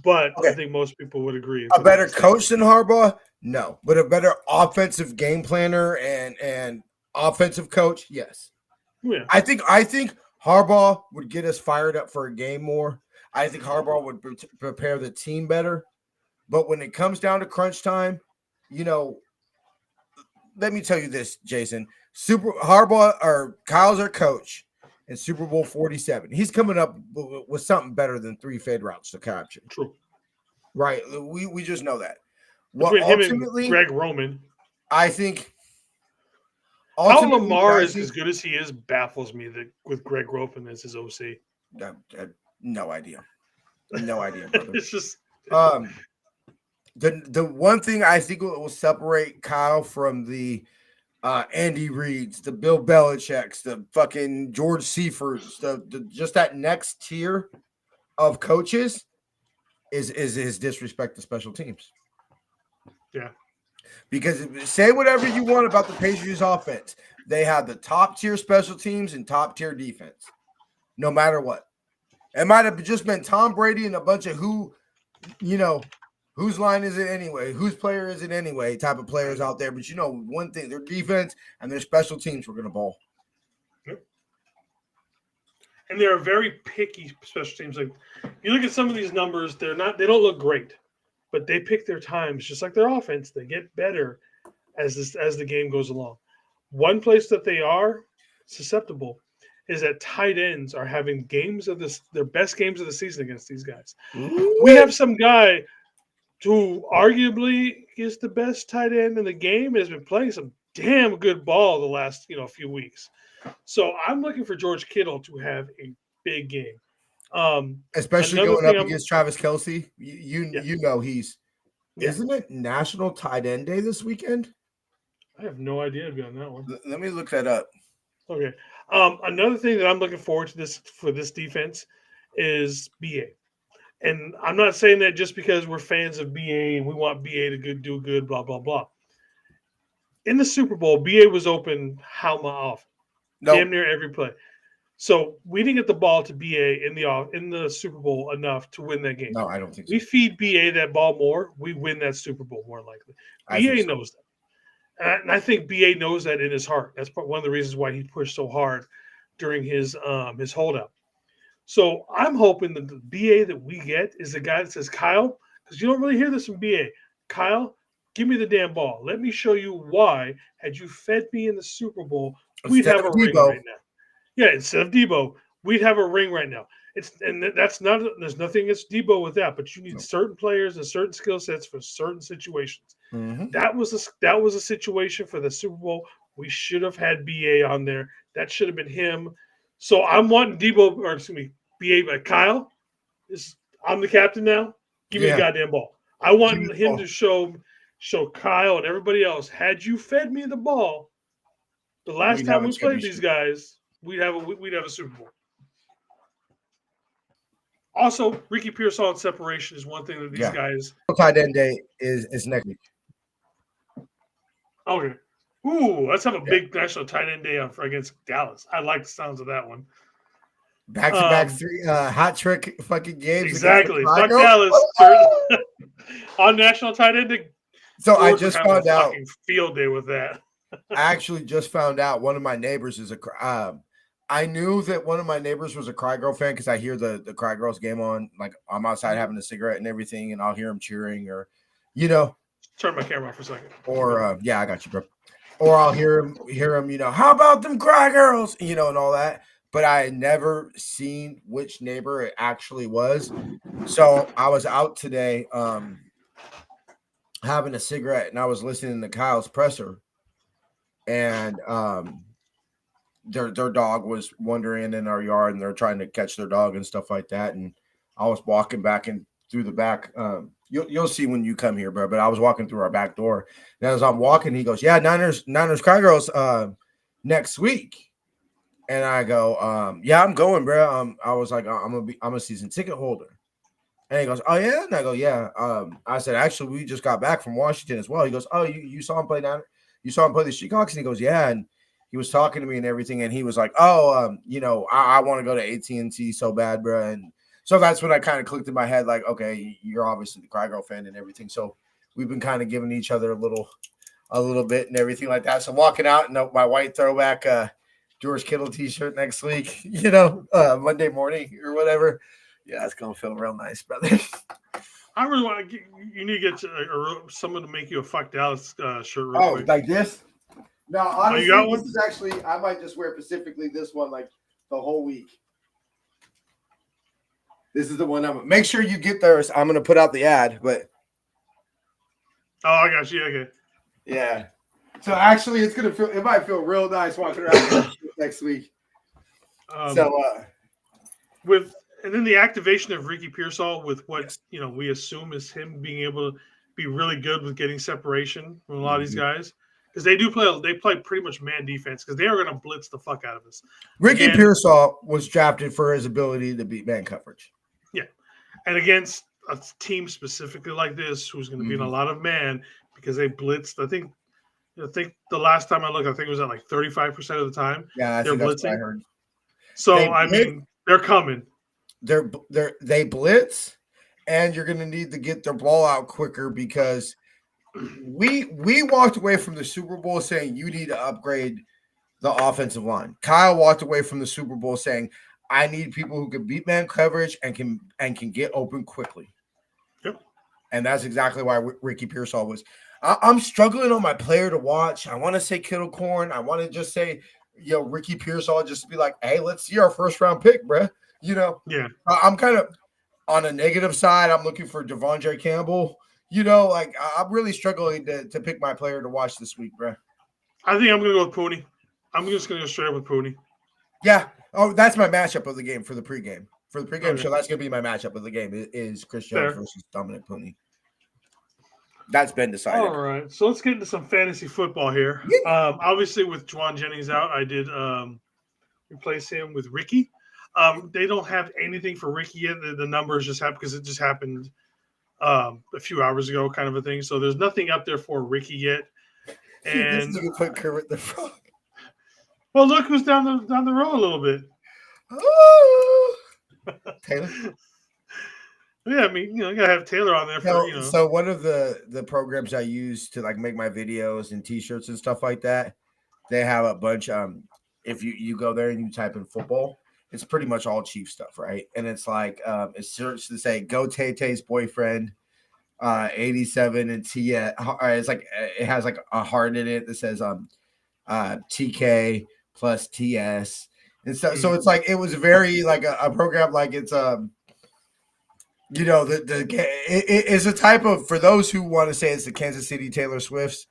but okay. I think most people would agree. A better coach than Harbaugh? No, but a better offensive game planner and offensive coach, yes. Yeah. I think Harbaugh would get us fired up for a game more. I think Harbaugh would prepare the team better. But when it comes down to crunch time, let me tell you this, Jason. Kyle's our coach in Super Bowl 47. He's coming up with something better than 3 fade routes to capture. True. Right. We just know that. Between him and Greg Roman. I think how Lamar is as good as he is baffles me with Greg Roman as his OC. No idea. No idea, brother. It's just the one thing I think will separate Kyle from the Andy Reids, the Bill Belichick's, the fucking George Seiferts, the just that next tier of coaches is his disrespect to special teams. Yeah. Because say whatever you want about the Patriots offense. They have the top tier special teams and top tier defense, no matter what. It might have just been Tom Brady and a bunch of whose line is it anyway? Whose player is it anyway? Type of players out there. But one thing, their defense and their special teams were going to ball. Yep. And they're very picky special teams. Like you look at some of these numbers, they don't look great, but they pick their times just like their offense. They get better as the game goes along. One place that they are susceptible is that tight ends are having games of this, their best games of the season against these guys. Ooh. We have some guy who arguably is the best tight end in the game and has been playing some damn good ball the last few weeks. So I'm looking for George Kittle to have a big game. Especially Another going thing up I'm against Travis Kelce. You know he's yeah. Isn't it National Tight End Day this weekend? I have no idea to be on that one. Let me look that up. Okay. Another thing that I'm looking forward to this defense is BA. And I'm not saying that just because we're fans of BA and we want BA to do good, blah, blah, blah. In the Super Bowl, BA was open how often? Nope. Damn near every play. So we didn't get the ball to BA in the Super Bowl enough to win that game. No, I don't think so. We feed BA that ball more, we win that Super Bowl more likely. BA knows that. And I think BA knows that in his heart. That's one of the reasons why he pushed so hard during his holdout. So I'm hoping that the BA that we get is the guy that says, Kyle, because you don't really hear this from BA. Kyle, give me the damn ball. Let me show you why, had you fed me in the Super Bowl, we'd have a ring right now. Yeah, instead of Debo, we'd have a ring right now. There's nothing against Debo with that, but you need certain players and certain skill sets for certain situations. Mm-hmm. That was a situation for the Super Bowl. We should have had BA on there. That should have been him. So I'm wanting BA by Kyle. I'm the captain now. Give me the goddamn ball. I want him to show Kyle and everybody else. Had you fed me the ball, the last time we played these guys, we'd have a Super Bowl. Also, Ricky Pearsall and separation is one thing that these guys. Tight end day is next week. Okay. Ooh, let's have a big national tight end day against Dallas. I like the sounds of that one. Back-to-back three hat trick fucking games. Exactly. Fuck Dallas. On national tight end day. So I just found out. Field day with that. I actually just found out one of my neighbors is I knew that one of my neighbors was a Cry Girl fan because I hear the Cry Girls game on. Like I'm outside having a cigarette and everything, and I'll hear him cheering or, Turn my camera off for a second. Or I got you, bro. Or I'll hear him, how about them Cry Girls, and all that. But I had never seen which neighbor it actually was. So I was out today having a cigarette, and I was listening to Kyle's presser. And their dog was wandering in our yard, and they're trying to catch their dog and stuff like that. And I was walking back and through the back. You'll see when you come here, bro. But I was walking through our back door, and as I'm walking, he goes, "Yeah, Niners Cry Girls next week." And I go, "Yeah, I'm going, bro." I was like, I'm a season ticket holder." And he goes, "Oh yeah," and I go, "Yeah." I said, "Actually, we just got back from Washington as well." He goes, "Oh, you saw him play down? You saw him play the Seahawks?" And he goes, "Yeah." And he was talking to me and everything, and he was like, "Oh, I want to go to AT&T so bad, bro." And so that's when I kind of clicked in my head, like, okay, you're obviously the Cry Girl fan and everything. So we've been kind of giving each other a little bit and everything like that. So walking out in my white throwback George Kittle t-shirt next week, Monday morning or whatever. Yeah, it's gonna feel real nice, brother. I really want to you need to get someone to make you a Fuck Dallas shirt real quick. Like this? No, honestly, you got one? This is actually, I might just wear specifically this one like the whole week. This is the one make sure you get theirs. I'm going to put out the ad, but. Oh, I got you. Okay. Yeah. So actually, it might feel real nice walking around next week. And then the activation of Ricky Pearsall with what, we assume is him being able to be really good with getting separation from a lot of these guys. Because they play pretty much man defense because they are going to blitz the fuck out of us. Ricky Pearsall was drafted for his ability to beat man coverage. Yeah. And against a team specifically like this, who's going to be in a lot of man because they blitzed, I think the last time I looked, I think it was at like 35% of the time. Yeah, I think that's what I heard. So, they're coming. They blitz, and you're going to need to get their ball out quicker because we walked away from the Super Bowl saying you need to upgrade the offensive line. Kyle walked away from the Super Bowl saying I need people who can beat man coverage and can get open quickly. Yep. And that's exactly why Ricky Pearsall was. I'm struggling on my player to watch. I want to say Kittle Corn. I want to just say Ricky Pearsall just to be like, hey, let's see our first round pick, bruh. Yeah. I'm kind of on a negative side. I'm looking for Devondre Campbell. I'm really struggling to pick my player to watch this week, bruh. I think I'm going to go with Pooney. I'm just going to go straight up with Pooney. Yeah. Oh, that's my matchup of the game for the pregame. For the pregame Okay. show, that's going to be my matchup of the game is Chris Jones Fair. versus Dominic Pooney. That's been decided. All right. So let's get into some fantasy football here. Obviously, with Juwan Jennings out, I did replace him with Ricky. They don't have anything for Ricky yet. The numbers just happened because it just happened a few hours ago, kind of a thing. So there's nothing up there for Ricky yet. And you put Kermit the Frog. Well, look who's down the road a little bit. Oh, Taylor. Yeah, I mean, you gotta have Taylor on there for So one of the programs I use to like make my videos and T-shirts and stuff like that, they have a bunch. If you go there and you type in football, it's pretty much all Chief stuff, right? And it's like it starts to say "Go Tay-Tay's boyfriend," 87 and T. It's like it has like a heart in it that says TK plus TS, and so it's like it was very like a program like it's it's a type of, for those who want to say it's the Kansas City Taylor Swift's,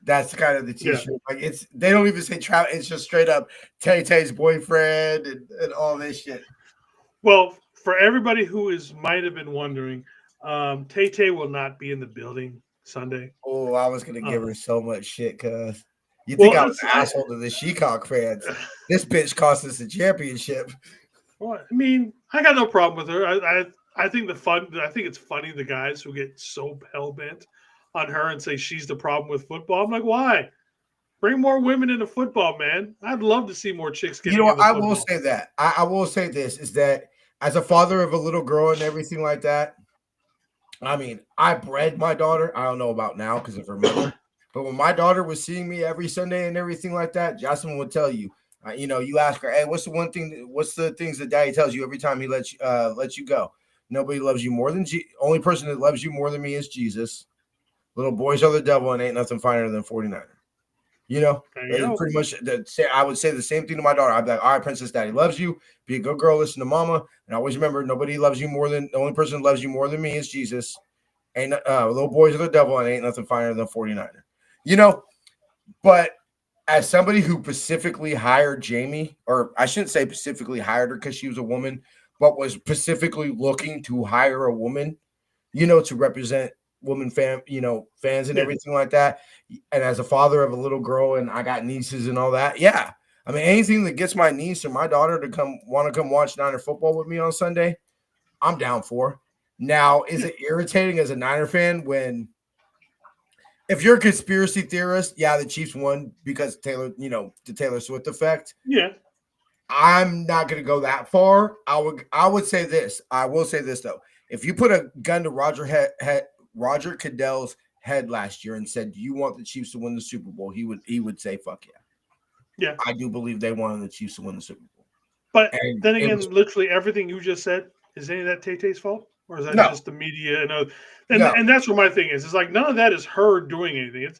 that's kind of the T-shirt. Yeah. Like they don't even say Trout, it's just straight up Tay-Tay's boyfriend and all this shit. Well, for everybody who might have been wondering, Tay-Tay will not be in the building Sunday. Oh, I was gonna give her so much shit, cuz you think I was an asshole to the Shecock fans. This bitch cost us a championship. Well, I mean, I got no problem with her. I think it's funny the guys who get so hell bent on her and say she's the problem with football. I'm like, why? Bring more women into football, man. I'd love to see more chicks get. I will say that. I will say this is that as a father of a little girl and everything like that, I mean, I bred my daughter. I don't know about now because of her mother, but when my daughter was seeing me every Sunday and everything like that, Jocelyn would tell you. You ask her, hey, what's the things that daddy tells you every time he lets you go? Nobody loves you more than only person that loves you more than me is Jesus. Little boys are the devil and ain't nothing finer than 49er. Pretty much I would say the same thing to my daughter. I'd be like, all right, Princess, daddy loves you. Be a good girl, listen to mama. And always remember, nobody loves you more than, the only person that loves you more than me is Jesus. Ain't little boys are the devil and ain't nothing finer than 49er. But as somebody who specifically hired Jamie, or I shouldn't say specifically hired her because she was a woman, but was specifically looking to hire a woman, to represent women fans and everything like that. And as a father of a little girl, and I got nieces and all that. Yeah. I mean, anything that gets my niece or my daughter to want to come watch Niner football with me on Sunday, I'm down for. Now, is it irritating as a Niner fan if you're a conspiracy theorist, yeah, the Chiefs won because Taylor, the Taylor Swift effect. Yeah. I'm not going to go that far. I would say this. I will say this though. If you put a gun to Roger Goodell's head last year and said, "Do you want the Chiefs to win the Super Bowl?" He would say, "Fuck yeah." Yeah. I do believe they wanted the Chiefs to win the Super Bowl. But then again, literally everything you just said, is any of that Tay-Tay's fault? Or is that just the media? And that's where my thing is. It's like none of that is her doing anything.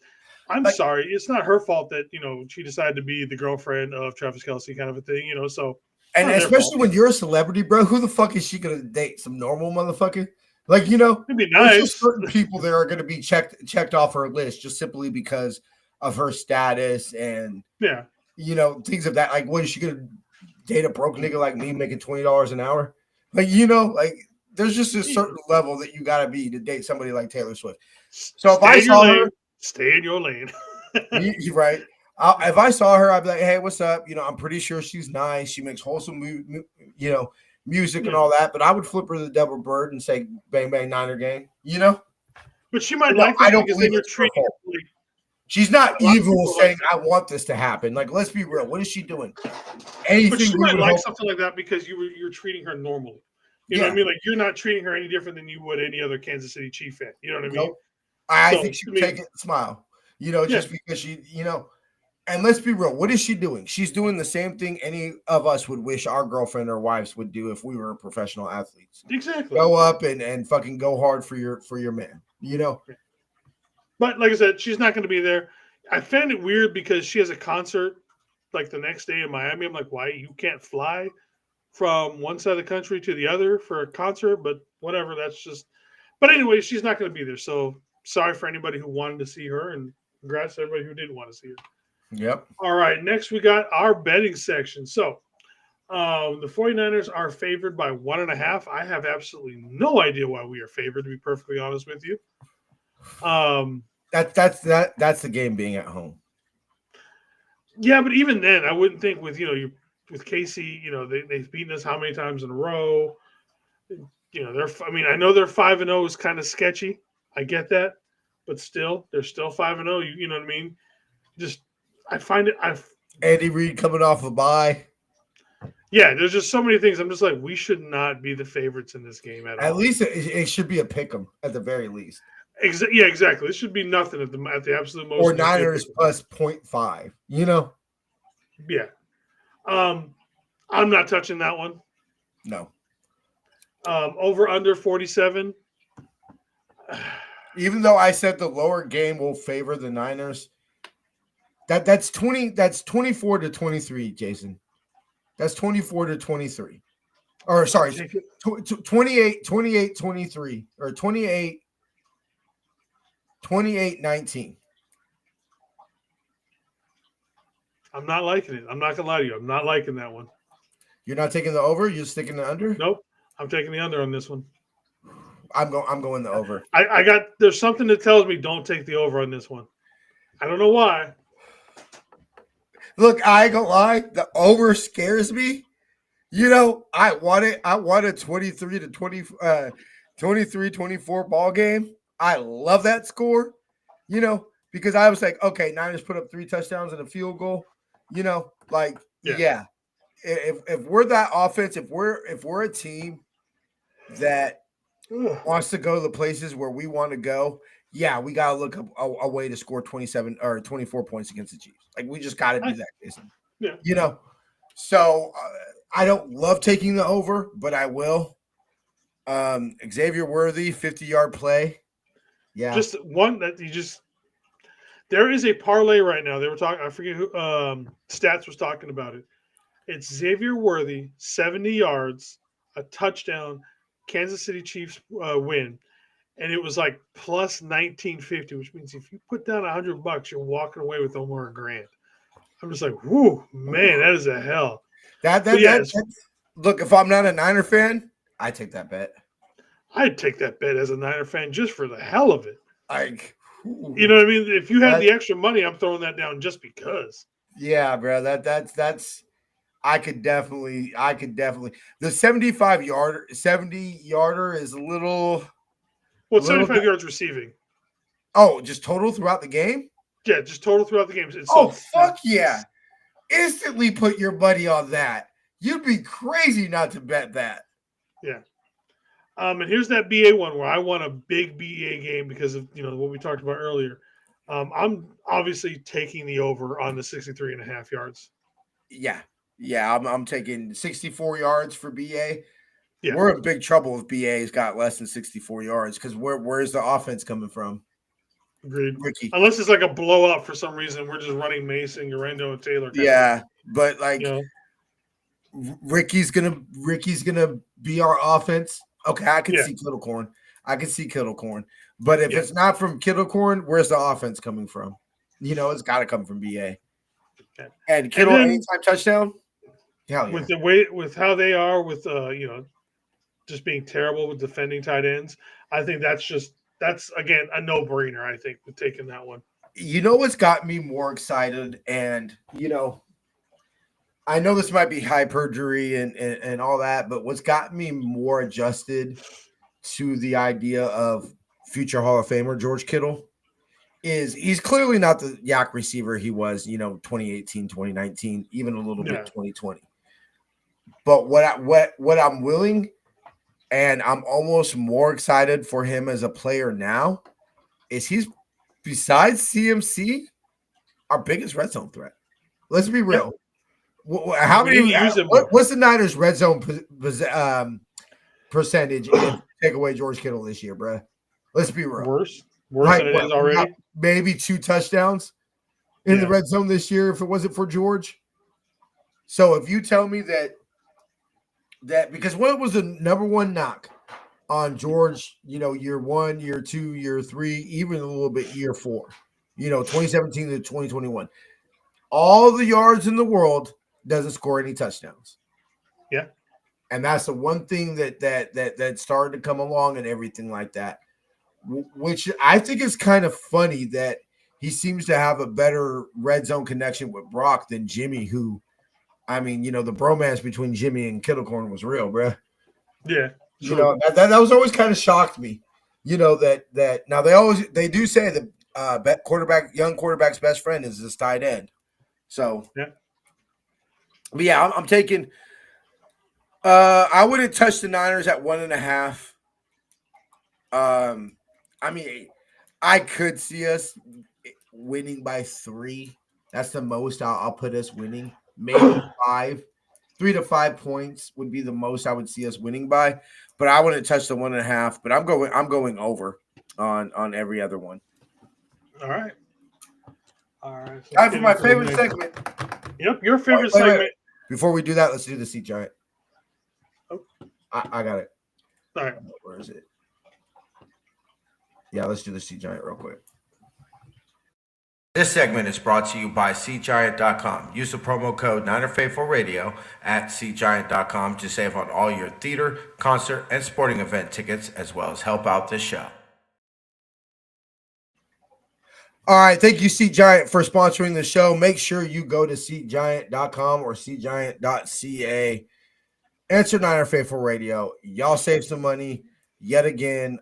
I'm sorry. It's not her fault that, she decided to be the girlfriend of Travis Kelce kind of a thing, so. And especially when you're a celebrity, bro, who the fuck is she going to date? Some normal motherfucker? Like, It'd be nice. There's just certain people that are going to be checked off her list just simply because of her status and, things of that. Like, what is she going to date a broke nigga like me making $20 an hour? Like, there's just a certain level that you got to be to date somebody like Taylor Swift. So if I saw her, stay in your lane. You're right. If I saw her, I'd be like, "Hey, what's up?" I'm pretty sure she's nice. She makes wholesome, music and all that. But I would flip her the double bird and say, "Bang bang Niner gang," But she might like that. I don't believe you're treating her. She's not evil saying, "I want this to happen." Like, let's be real. What is she doing? Anything. But she might like something like that because you're treating her normally. You know what I mean? Like, you're not treating her any different than you would any other Kansas City Chief fan. You know what I mean? Nope. I think she would take it and smile. Just because she, and let's be real. What is she doing? She's doing the same thing any of us would wish our girlfriend or wives would do if we were professional athletes. Exactly. Go up and fucking go hard for your man. But like I said, she's not going to be there. I found it weird because she has a concert like the next day in Miami. I'm like, why you can't fly from one side of the country to the other for a concert? But whatever, that's just. But anyway, she's not going to be there. So sorry for anybody who wanted to see her, and congrats to everybody who didn't want to see her. Yep. All right, next we got our betting section. So the 49ers are favored by 1.5. I have absolutely no idea why we are favored, to be perfectly honest with you. That's the game being at home. Yeah, but even then, I wouldn't think with with Casey, they've beaten us how many times in a row. I know they're 5-0 is kind of sketchy. I get that, but still, they're still 5-0. You know what I mean? Just I find it. Andy Reid coming off a bye. Yeah, there's just so many things. I'm just like, we should not be the favorites in this game at all. At least it should be a pick 'em at the very least. Yeah, exactly. This should be nothing at the absolute most. Or Niners plus 0.5. Yeah. I'm not touching that one. No. Over under 47. Even though I said the lower game will favor the Niners, that's 24 to 23, Jason. That's 24 to 23. Or sorry, 28 23 or 28 19. I'm not liking it. I'm not gonna lie to you. I'm not liking that one. You're not taking the over, you're sticking the under? Nope. I'm taking the under on this one. I'm going the over. There's something that tells me don't take the over on this one. I don't know why. Look, I ain't gonna lie, the over scares me. I want a 23 to 20 23-24 ball game. I love that score. Because I was like, okay, Niners put up 3 touchdowns and a field goal. Yeah. If we're that offense, if we're a team that wants to go to the places where we want to go, yeah, we got to look up a way to score 27 or 24 points against the Chiefs. Like, we just got to do that, Jason. Yeah. So I don't love taking the over, but I will. Xavier Worthy, 50-yard play. Yeah. Just one that there is a parlay right now. They were talking, I forget who, Stats was talking about it. It's Xavier Worthy, 70 yards, a touchdown, Kansas City Chiefs win. And it was like plus 1950, which means if you put down $100, you're walking away with over $1,000. I'm just like, whoo, man, that is a hell. Look, if I'm not a Niner fan, I take that bet. I'd take that bet as a Niner fan just for the hell of it. You know what I mean? If you had the extra money, I'm throwing that down just because. Yeah, bro. That's I could definitely the 70-yarder is a little. Well, 75 yards receiving. Oh, just total throughout the game? Yeah, just total throughout the game. Fuck yeah. Instantly put your money on that. You'd be crazy not to bet that. Yeah. And here's that BA one where I want a big BA game because of what we talked about earlier. I'm obviously taking the over on the 63.5 yards. Yeah. Yeah, I'm taking 64 yards for BA. Yeah. We're in big trouble if BA's got less than 64 yards because where's the offense coming from? Agreed. Ricky. Unless it's like a blowout for some reason. We're just running Mason, Garendo, and Taylor. Yeah, but Ricky's gonna be our offense. Okay, I can see Kittlecorn. But if it's not from Kittlecorn, where's the offense coming from? It's got to come from BA. Okay. And Kittle anytime touchdown. Hell yeah. With how they are with just being terrible with defending tight ends, I think that's again a no-brainer. I think with taking that one. What's got me more excited, and I know this might be high perjury and all that, but what's got me more adjusted to the idea of future Hall of Famer George Kittle is he's clearly not the yak receiver he was, 2018, 2019, even a little bit 2020. But what I'm willing, and I'm almost more excited for him as a player now, is he's, besides CMC, our biggest red zone threat. Let's be real. How many? What's the Niners' red zone percentage if you take away George Kittle this year, bro? Let's be real. Worse than it is already. Maybe 2 touchdowns in the red zone this year if it wasn't for George. So if you tell me that because what was the number one knock on George, year 1, year 2, year 3, even a little bit year 4, 2017 to 2021, all the yards in the world, doesn't score any touchdowns. Yeah. And that's the one thing that started to come along and everything like that, which I think is kind of funny that he seems to have a better red zone connection with Brock than Jimmy, who, I mean, the bromance between Jimmy and Kittlecorn was real, bro. Yeah. That was always kind of shocked me, that now they do say that young quarterback's best friend is his tight end. So, yeah. But yeah, I'm taking, I wouldn't touch the Niners at 1.5. I mean, I could see us winning by 3. That's the most I'll put us winning. Maybe 5. 3 to 5 points would be the most I would see us winning by. But I wouldn't touch the 1.5. But I'm going over on every other one. All right. So time for my favorite segment. Yep, your favorite segment. Wait. Before we do that, let's do the Seat Giant. Oh. I got it. All right. Where is it? Yeah, let's do the Seat Giant real quick. This segment is brought to you by SeatGiant.com. Use the promo code NinerFaithfulRadio at SeatGiant.com to save on all your theater, concert, and sporting event tickets, as well as help out this show. All right, thank you, Seat Giant, for sponsoring the show. Make sure you go to SeatGiant.com or SeatGiant.ca. Answer Niner Faithful Radio. Y'all save some money yet again.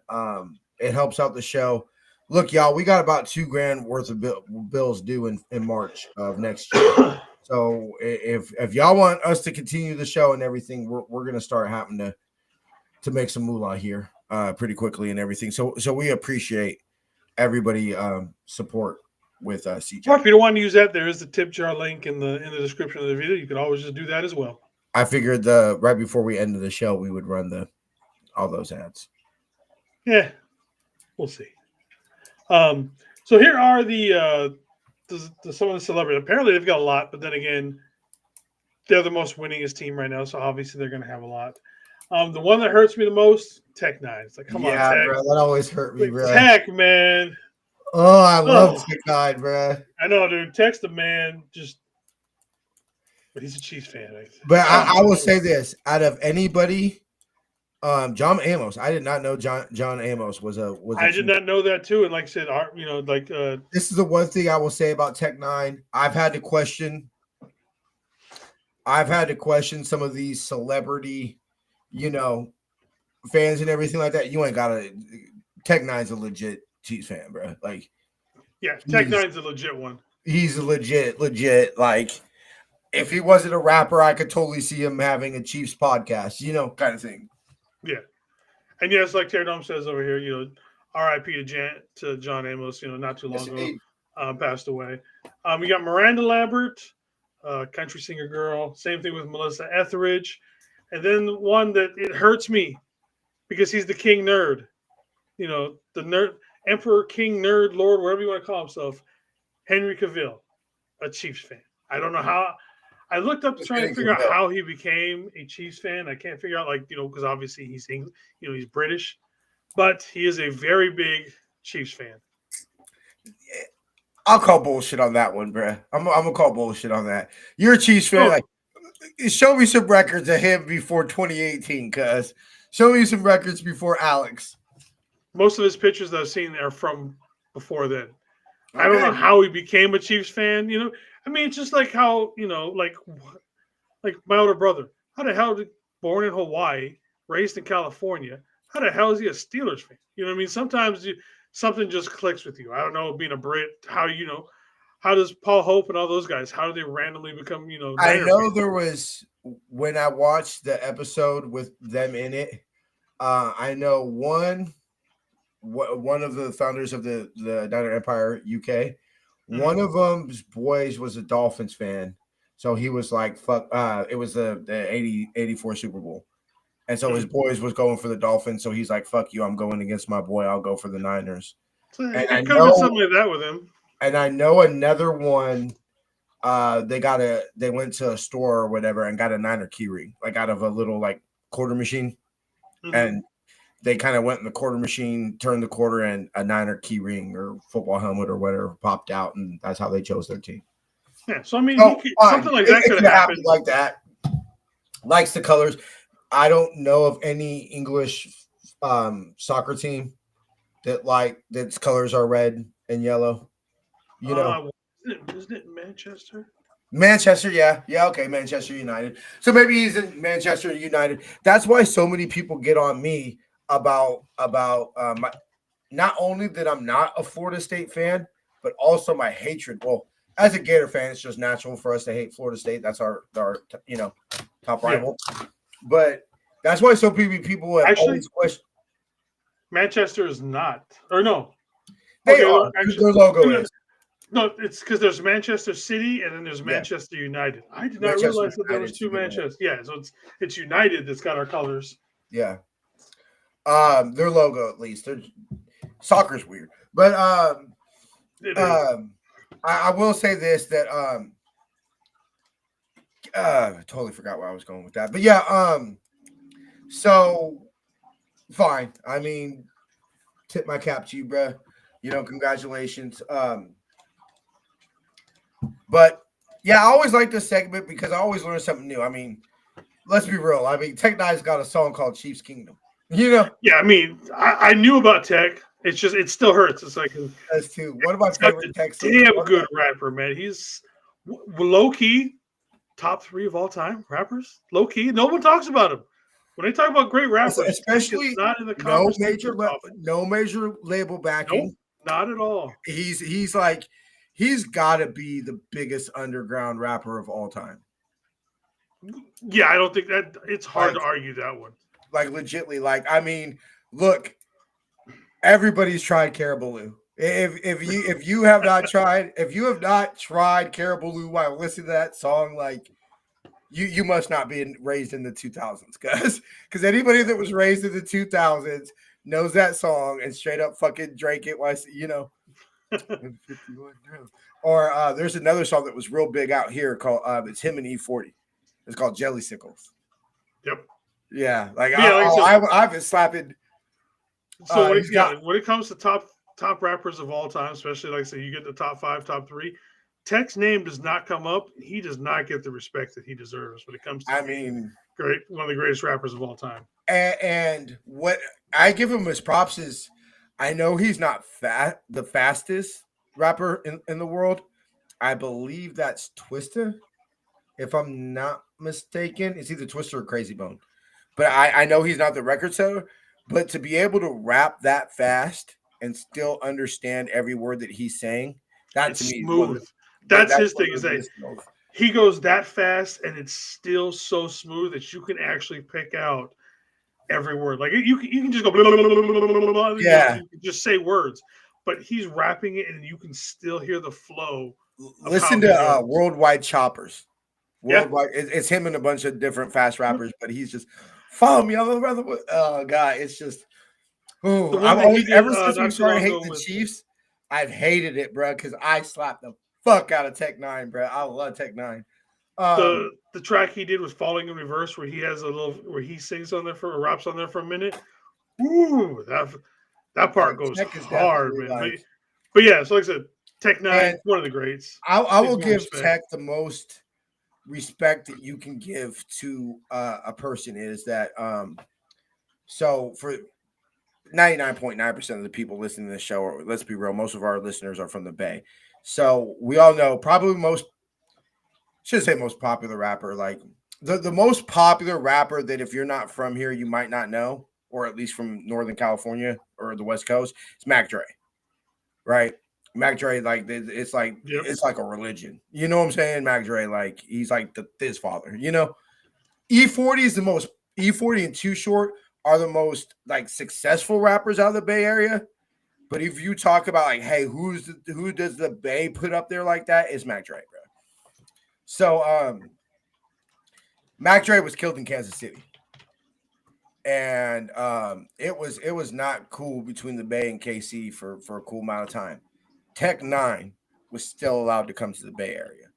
It helps out the show. Look, y'all, we got about $2,000 worth of bills due in March of next year. So if y'all want us to continue the show and everything, we're gonna start having to make some moolah here pretty quickly and everything. So we appreciate everybody support with CJ. Or if you don't want to use that, there is the tip jar link in the description of the video. You can always just do that as well. I figured right before we ended the show, we would run all those ads. Yeah, we'll see. So here are some of the celebrities. Apparently they've got a lot, but then again, they're the most winningest team right now, so obviously they're going to have a lot. The one that hurts me the most, Tech9. It's like, come on, Tech. Bro, that always hurt me, bro. Tech, man. Oh, I love Tech9, bro. I know, dude. Tech's the man. But he's a Chiefs fan. But I will say this: out of anybody. John Amos. I did not know John Amos was a. I did not know that too. And like I said, this is the one thing I will say about Tech9. I've had to question some of these celebrity, fans and everything like that. You ain't got to. Tech9's a legit Chiefs fan, bro. Like, yeah, Tech9's a legit one. He's a legit. Like, if he wasn't a rapper, I could totally see him having a Chiefs podcast, kind of thing. Yeah, and yes, like Terry Dome says over here, R.I.P. to John Amos, not too long ago, passed away. We got Miranda Lambert, country singer girl. Same thing with Melissa Etheridge, and then the one that it hurts me because he's the king nerd, the nerd emperor, king nerd, lord, whatever you want to call himself, Henry Cavill, a Chiefs fan. I don't know how. I looked up trying to figure out how he became a Chiefs fan. I can't figure out, because obviously he's English, he's British, but he is a very big Chiefs fan. I'll call bullshit on that one, bro. I'm gonna call bullshit on that. You're a Chiefs fan. Like, show me some records of him before 2018, cuz. Show me some records before Alex. Most of his pictures that I've seen are from before then. Okay. I don't know how he became a Chiefs fan, I mean, it's just like how, like my older brother. How the hell born in Hawaii, raised in California, how the hell is he a Steelers fan? You know what I mean? Sometimes something just clicks with you. I don't know, being a Brit, how does Paul Hope and all those guys, how do they randomly become, I know there was, when I watched the episode with them in it, I know one of the founders of the Niner Empire UK, one of them's boys was a Dolphins fan. So he was like, fuck, it was the 84 Super Bowl. And so his boys was going for the Dolphins. So he's like, fuck you, I'm going against my boy. I'll go for the Niners. So and I know something like that with him. And I know another one, they went to a store or whatever and got a Niner key ring, like out of a little like quarter machine. And they kind of went in the quarter machine, turned the quarter, and a Niner key ring or football helmet or whatever popped out, and that's how they chose their team. Yeah, so I mean, Something like that could have happened. Like that. Likes the colors. I don't know of any English soccer team that's colors are red and yellow. You know, isn't it Manchester? Manchester, yeah, okay, Manchester United. So maybe he's in Manchester United. That's why so many people get on me about not only that I'm not a Florida State fan, but also my hatred. Well, as a Gator fan, it's just natural for us to hate Florida State. That's our top rival. But that's why so many people have always questioned. Manchester is not, or no, they are. Actually, their logo is. No, it's because there's Manchester City and then there's Manchester United. I did not realize that there was two Manchester. Yeah, so it's United that's got our colors. Yeah. Their logo at least. Soccer's weird. But I will say this that I totally forgot where I was going with that. But yeah, so fine. I mean, tip my cap to you, bro. Congratulations. But yeah, I always like this segment because I always learn something new. I mean, let's be real. I mean, Tech9's got a song called Chiefs Kingdom. Yeah, I mean, I knew about Tech. It's just it still hurts. It's like that's too. One of my favorite Tech songs. Damn good rapper, man. He's low key top 3 of all time rappers. Low key, no one talks about him. When they talk about great rappers, especially not in the no major label backing. Nope, not at all. He's like. He's got to be the biggest underground rapper of all time. Yeah, I don't think that it's hard to argue that one. Like legitly, I mean, look, everybody's tried Caribou. If you have not tried Caribou while listening to that song, like you must not be raised in the 2000s, because anybody that was raised in the 2000s knows that song and straight up fucking drank it while or there's another song that was real big out here called it's him and E40. It's called Jelly Sickles. Yep. Yeah, I've been slapping. So when it comes to top rappers of all time, especially like say you get the top 5, top 3, Tech's name does not come up. He does not get the respect that he deserves when it comes to one of the greatest rappers of all time. And what I give him as props is I know he's not the fastest rapper in the world. I believe that's Twista, if I'm not mistaken. It's either Twista or Crazy Bone. But I know he's not the record setter. But to be able to rap that fast and still understand every word that he's saying, to me smooth. That's his thing. Is that he goes that fast and it's still so smooth that you can actually pick out every word. Like you can just go blah, blah, blah, blah, blah, yeah, you can just say words, but he's rapping it and you can still hear the flow. Listen to Worldwide Choppers. Worldwide, it's him and a bunch of different fast rappers, but he's just follow me on the brother. Oh god, it's just ever since we started hating the Chiefs, I've hated it, bro, because I slapped the fuck out of Tech9, bro. I love Tech9. The track he did was Falling in Reverse, where he has where he sings on there or raps on there for a minute. Ooh, that part goes hard, man. But yeah, so like I said, Tech9, one of the greats. I will give Tech the most respect that you can give to a person is that so for 99.9% of the people listening to the show, or let's be real, most of our listeners are from the Bay. So we all know probably should say most popular rapper, like the most popular rapper that if you're not from here, you might not know, or at least from Northern California or the West Coast, it's Mac Dre, right? Mac Dre, like it's like it's like a religion. You know what I'm saying? Mac Dre, like he's like his father. E40 is the most. E40 and Too Short are the most like successful rappers out of the Bay Area. But if you talk about like, hey, who does the Bay put up there like that? It's Mac Dre, bro. So Mac Dre was killed in Kansas City. And it was not cool between the Bay and KC for a cool amount of time. Tech9 was still allowed to come to the Bay Area.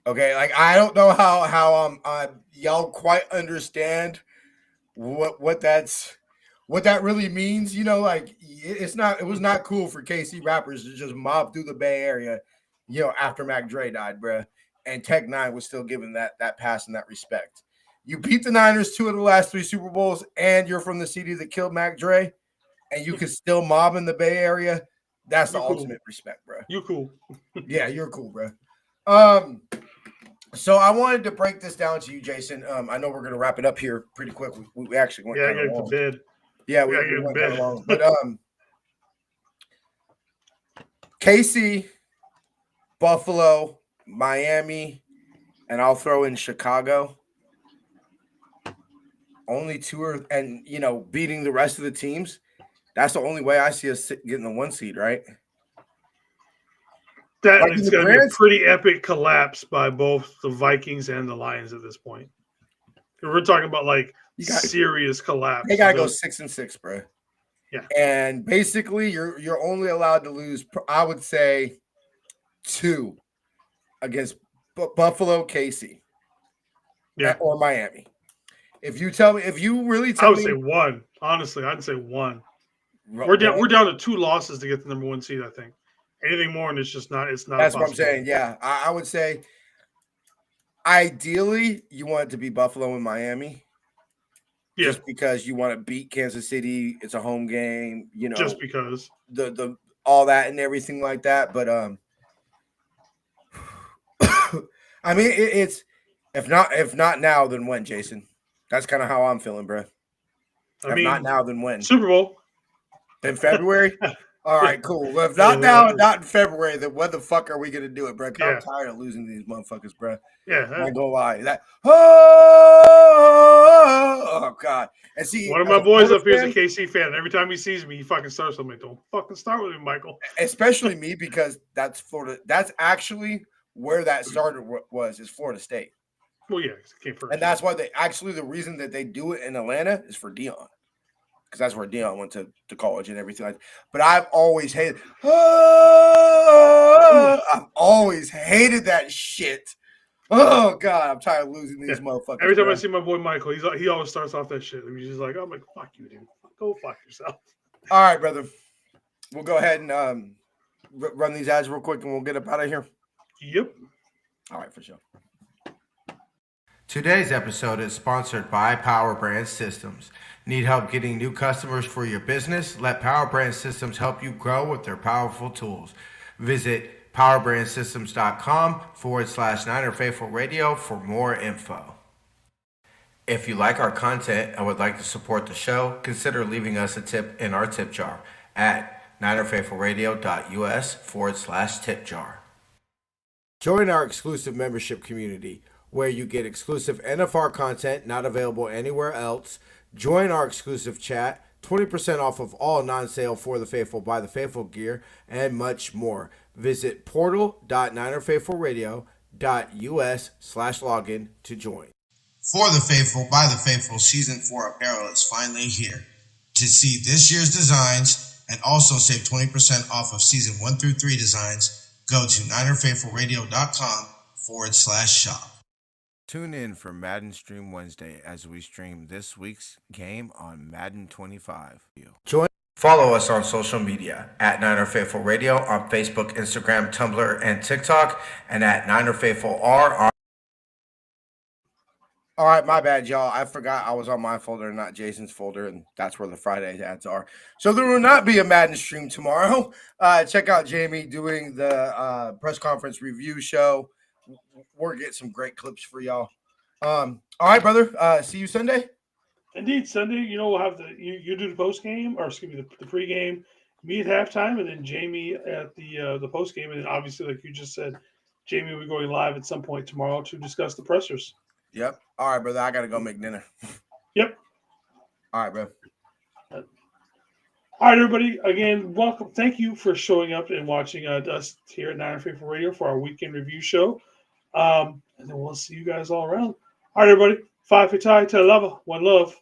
Okay, like I don't know how y'all quite understand what that really means. You know, like it was not cool for KC rappers to just mob through the Bay Area, you know, after Mac Dre died, bruh. And Tech Nine was still given that pass and that respect. You beat the Niners 2 of the last 3 Super Bowls, and you're from the city that killed Mac Dre, and you can still mob in the Bay Area. That's the ultimate respect, bro. You cool. Yeah, you're cool, bro. So I wanted to break this down to you, Jason. I know we're gonna wrap it up here pretty quick. We actually went I kind of gotta long. get to bed. Yeah, we went kind of long. But KC, Buffalo, Miami, and I'll throw in Chicago. Only 2 and you know, beating the rest of the teams. That's the only way I see us getting the 1 seed, right? That like it's going to be a pretty epic collapse by both the Vikings and the Lions at this point. We're talking about like serious collapse. They got to go 6-6, bro. Yeah, and basically you're only allowed to lose, I would say, 2 against Buffalo, KC, or Miami. If you really tell me, I would say 1. Honestly, I'd say 1. We're down to 2 losses to get the number 1 seed. I think anything more, and it's not. That's what I'm saying. Yeah, I would say ideally you want it to be Buffalo and Miami. Yeah. Just because you want to beat Kansas City, it's a home game, you know. Just because the all that and everything like that, but I mean it's if not now, then when, Jason? That's kind of how I'm feeling, bro. Not now, then when? Super Bowl in February. All right, cool. Well, if not now, not in February, then when the fuck are we gonna do it, bro? I'm tired of losing these motherfuckers, bro. Yeah, I'm not gonna lie. Oh God! And see, one of my boys up here is a KC fan. Every time he sees me, he fucking starts with me. Don't fucking start with me, Michael. Especially me, because that's Florida. That's actually where that started. Is Florida State. Well, yeah, it came first. And that's why the reason that they do it in Atlanta is for Dion. Because that's where Dion went to college and everything like that. But I've always hated that shit. Oh God, I'm tired of losing these motherfuckers. Every time I see my boy Michael, he always starts off that shit. And he's just like, I'm like, fuck you, dude. Go fuck yourself. All right, brother. We'll go ahead and run these ads real quick and we'll get up out of here. Yep. All right, for sure. Today's episode is sponsored by Power Brand Systems. Need help getting new customers for your business? Let Power Brand Systems help you grow with their powerful tools. Visit powerbrandsystems.com/NinerFaithful Radio for more info. If you like our content and would like to support the show, consider leaving us a tip in our tip jar at NinerFaithfulRadio.us/tip jar. Join our exclusive membership community, where you get exclusive NFR content not available anywhere else. Join our exclusive chat, 20% off of all non-sale For the Faithful, By the Faithful gear, and much more. Visit portal.ninerfaithfulradio.us/login to join. For the Faithful, By the Faithful Season 4 apparel is finally here. To see this year's designs and also save 20% off of Season 1 through 3 designs, go to NinerFaithfulRadio.com/shop. Tune in for Madden Stream Wednesday as we stream this week's game on Madden 25. Follow us on social media at Niner Faithful Radio on Facebook, Instagram, Tumblr, and TikTok, and at NinerFaithfulR. All right, my bad, y'all. I forgot I was on my folder and not Jason's folder, and that's where the Friday ads are. So there will not be a Madden stream tomorrow. Check out Jamie doing the press conference review show. We're getting some great clips for y'all. All right, brother. See you Sunday. Indeed, Sunday. You know, we'll have you do the post game, or excuse me, the pregame, me at halftime, and then Jamie at the post game, and then obviously, like you just said, Jamie will be going live at some point tomorrow to discuss the pressers. Yep. All right, brother. I gotta go make dinner. Yep. All right, bro. All right, everybody. Again, welcome. Thank you for showing up and watching us here at Niner Faithful Radio for our weekend review show. And then we'll see you guys all around. All right, everybody. 5 feet high to 11. One love.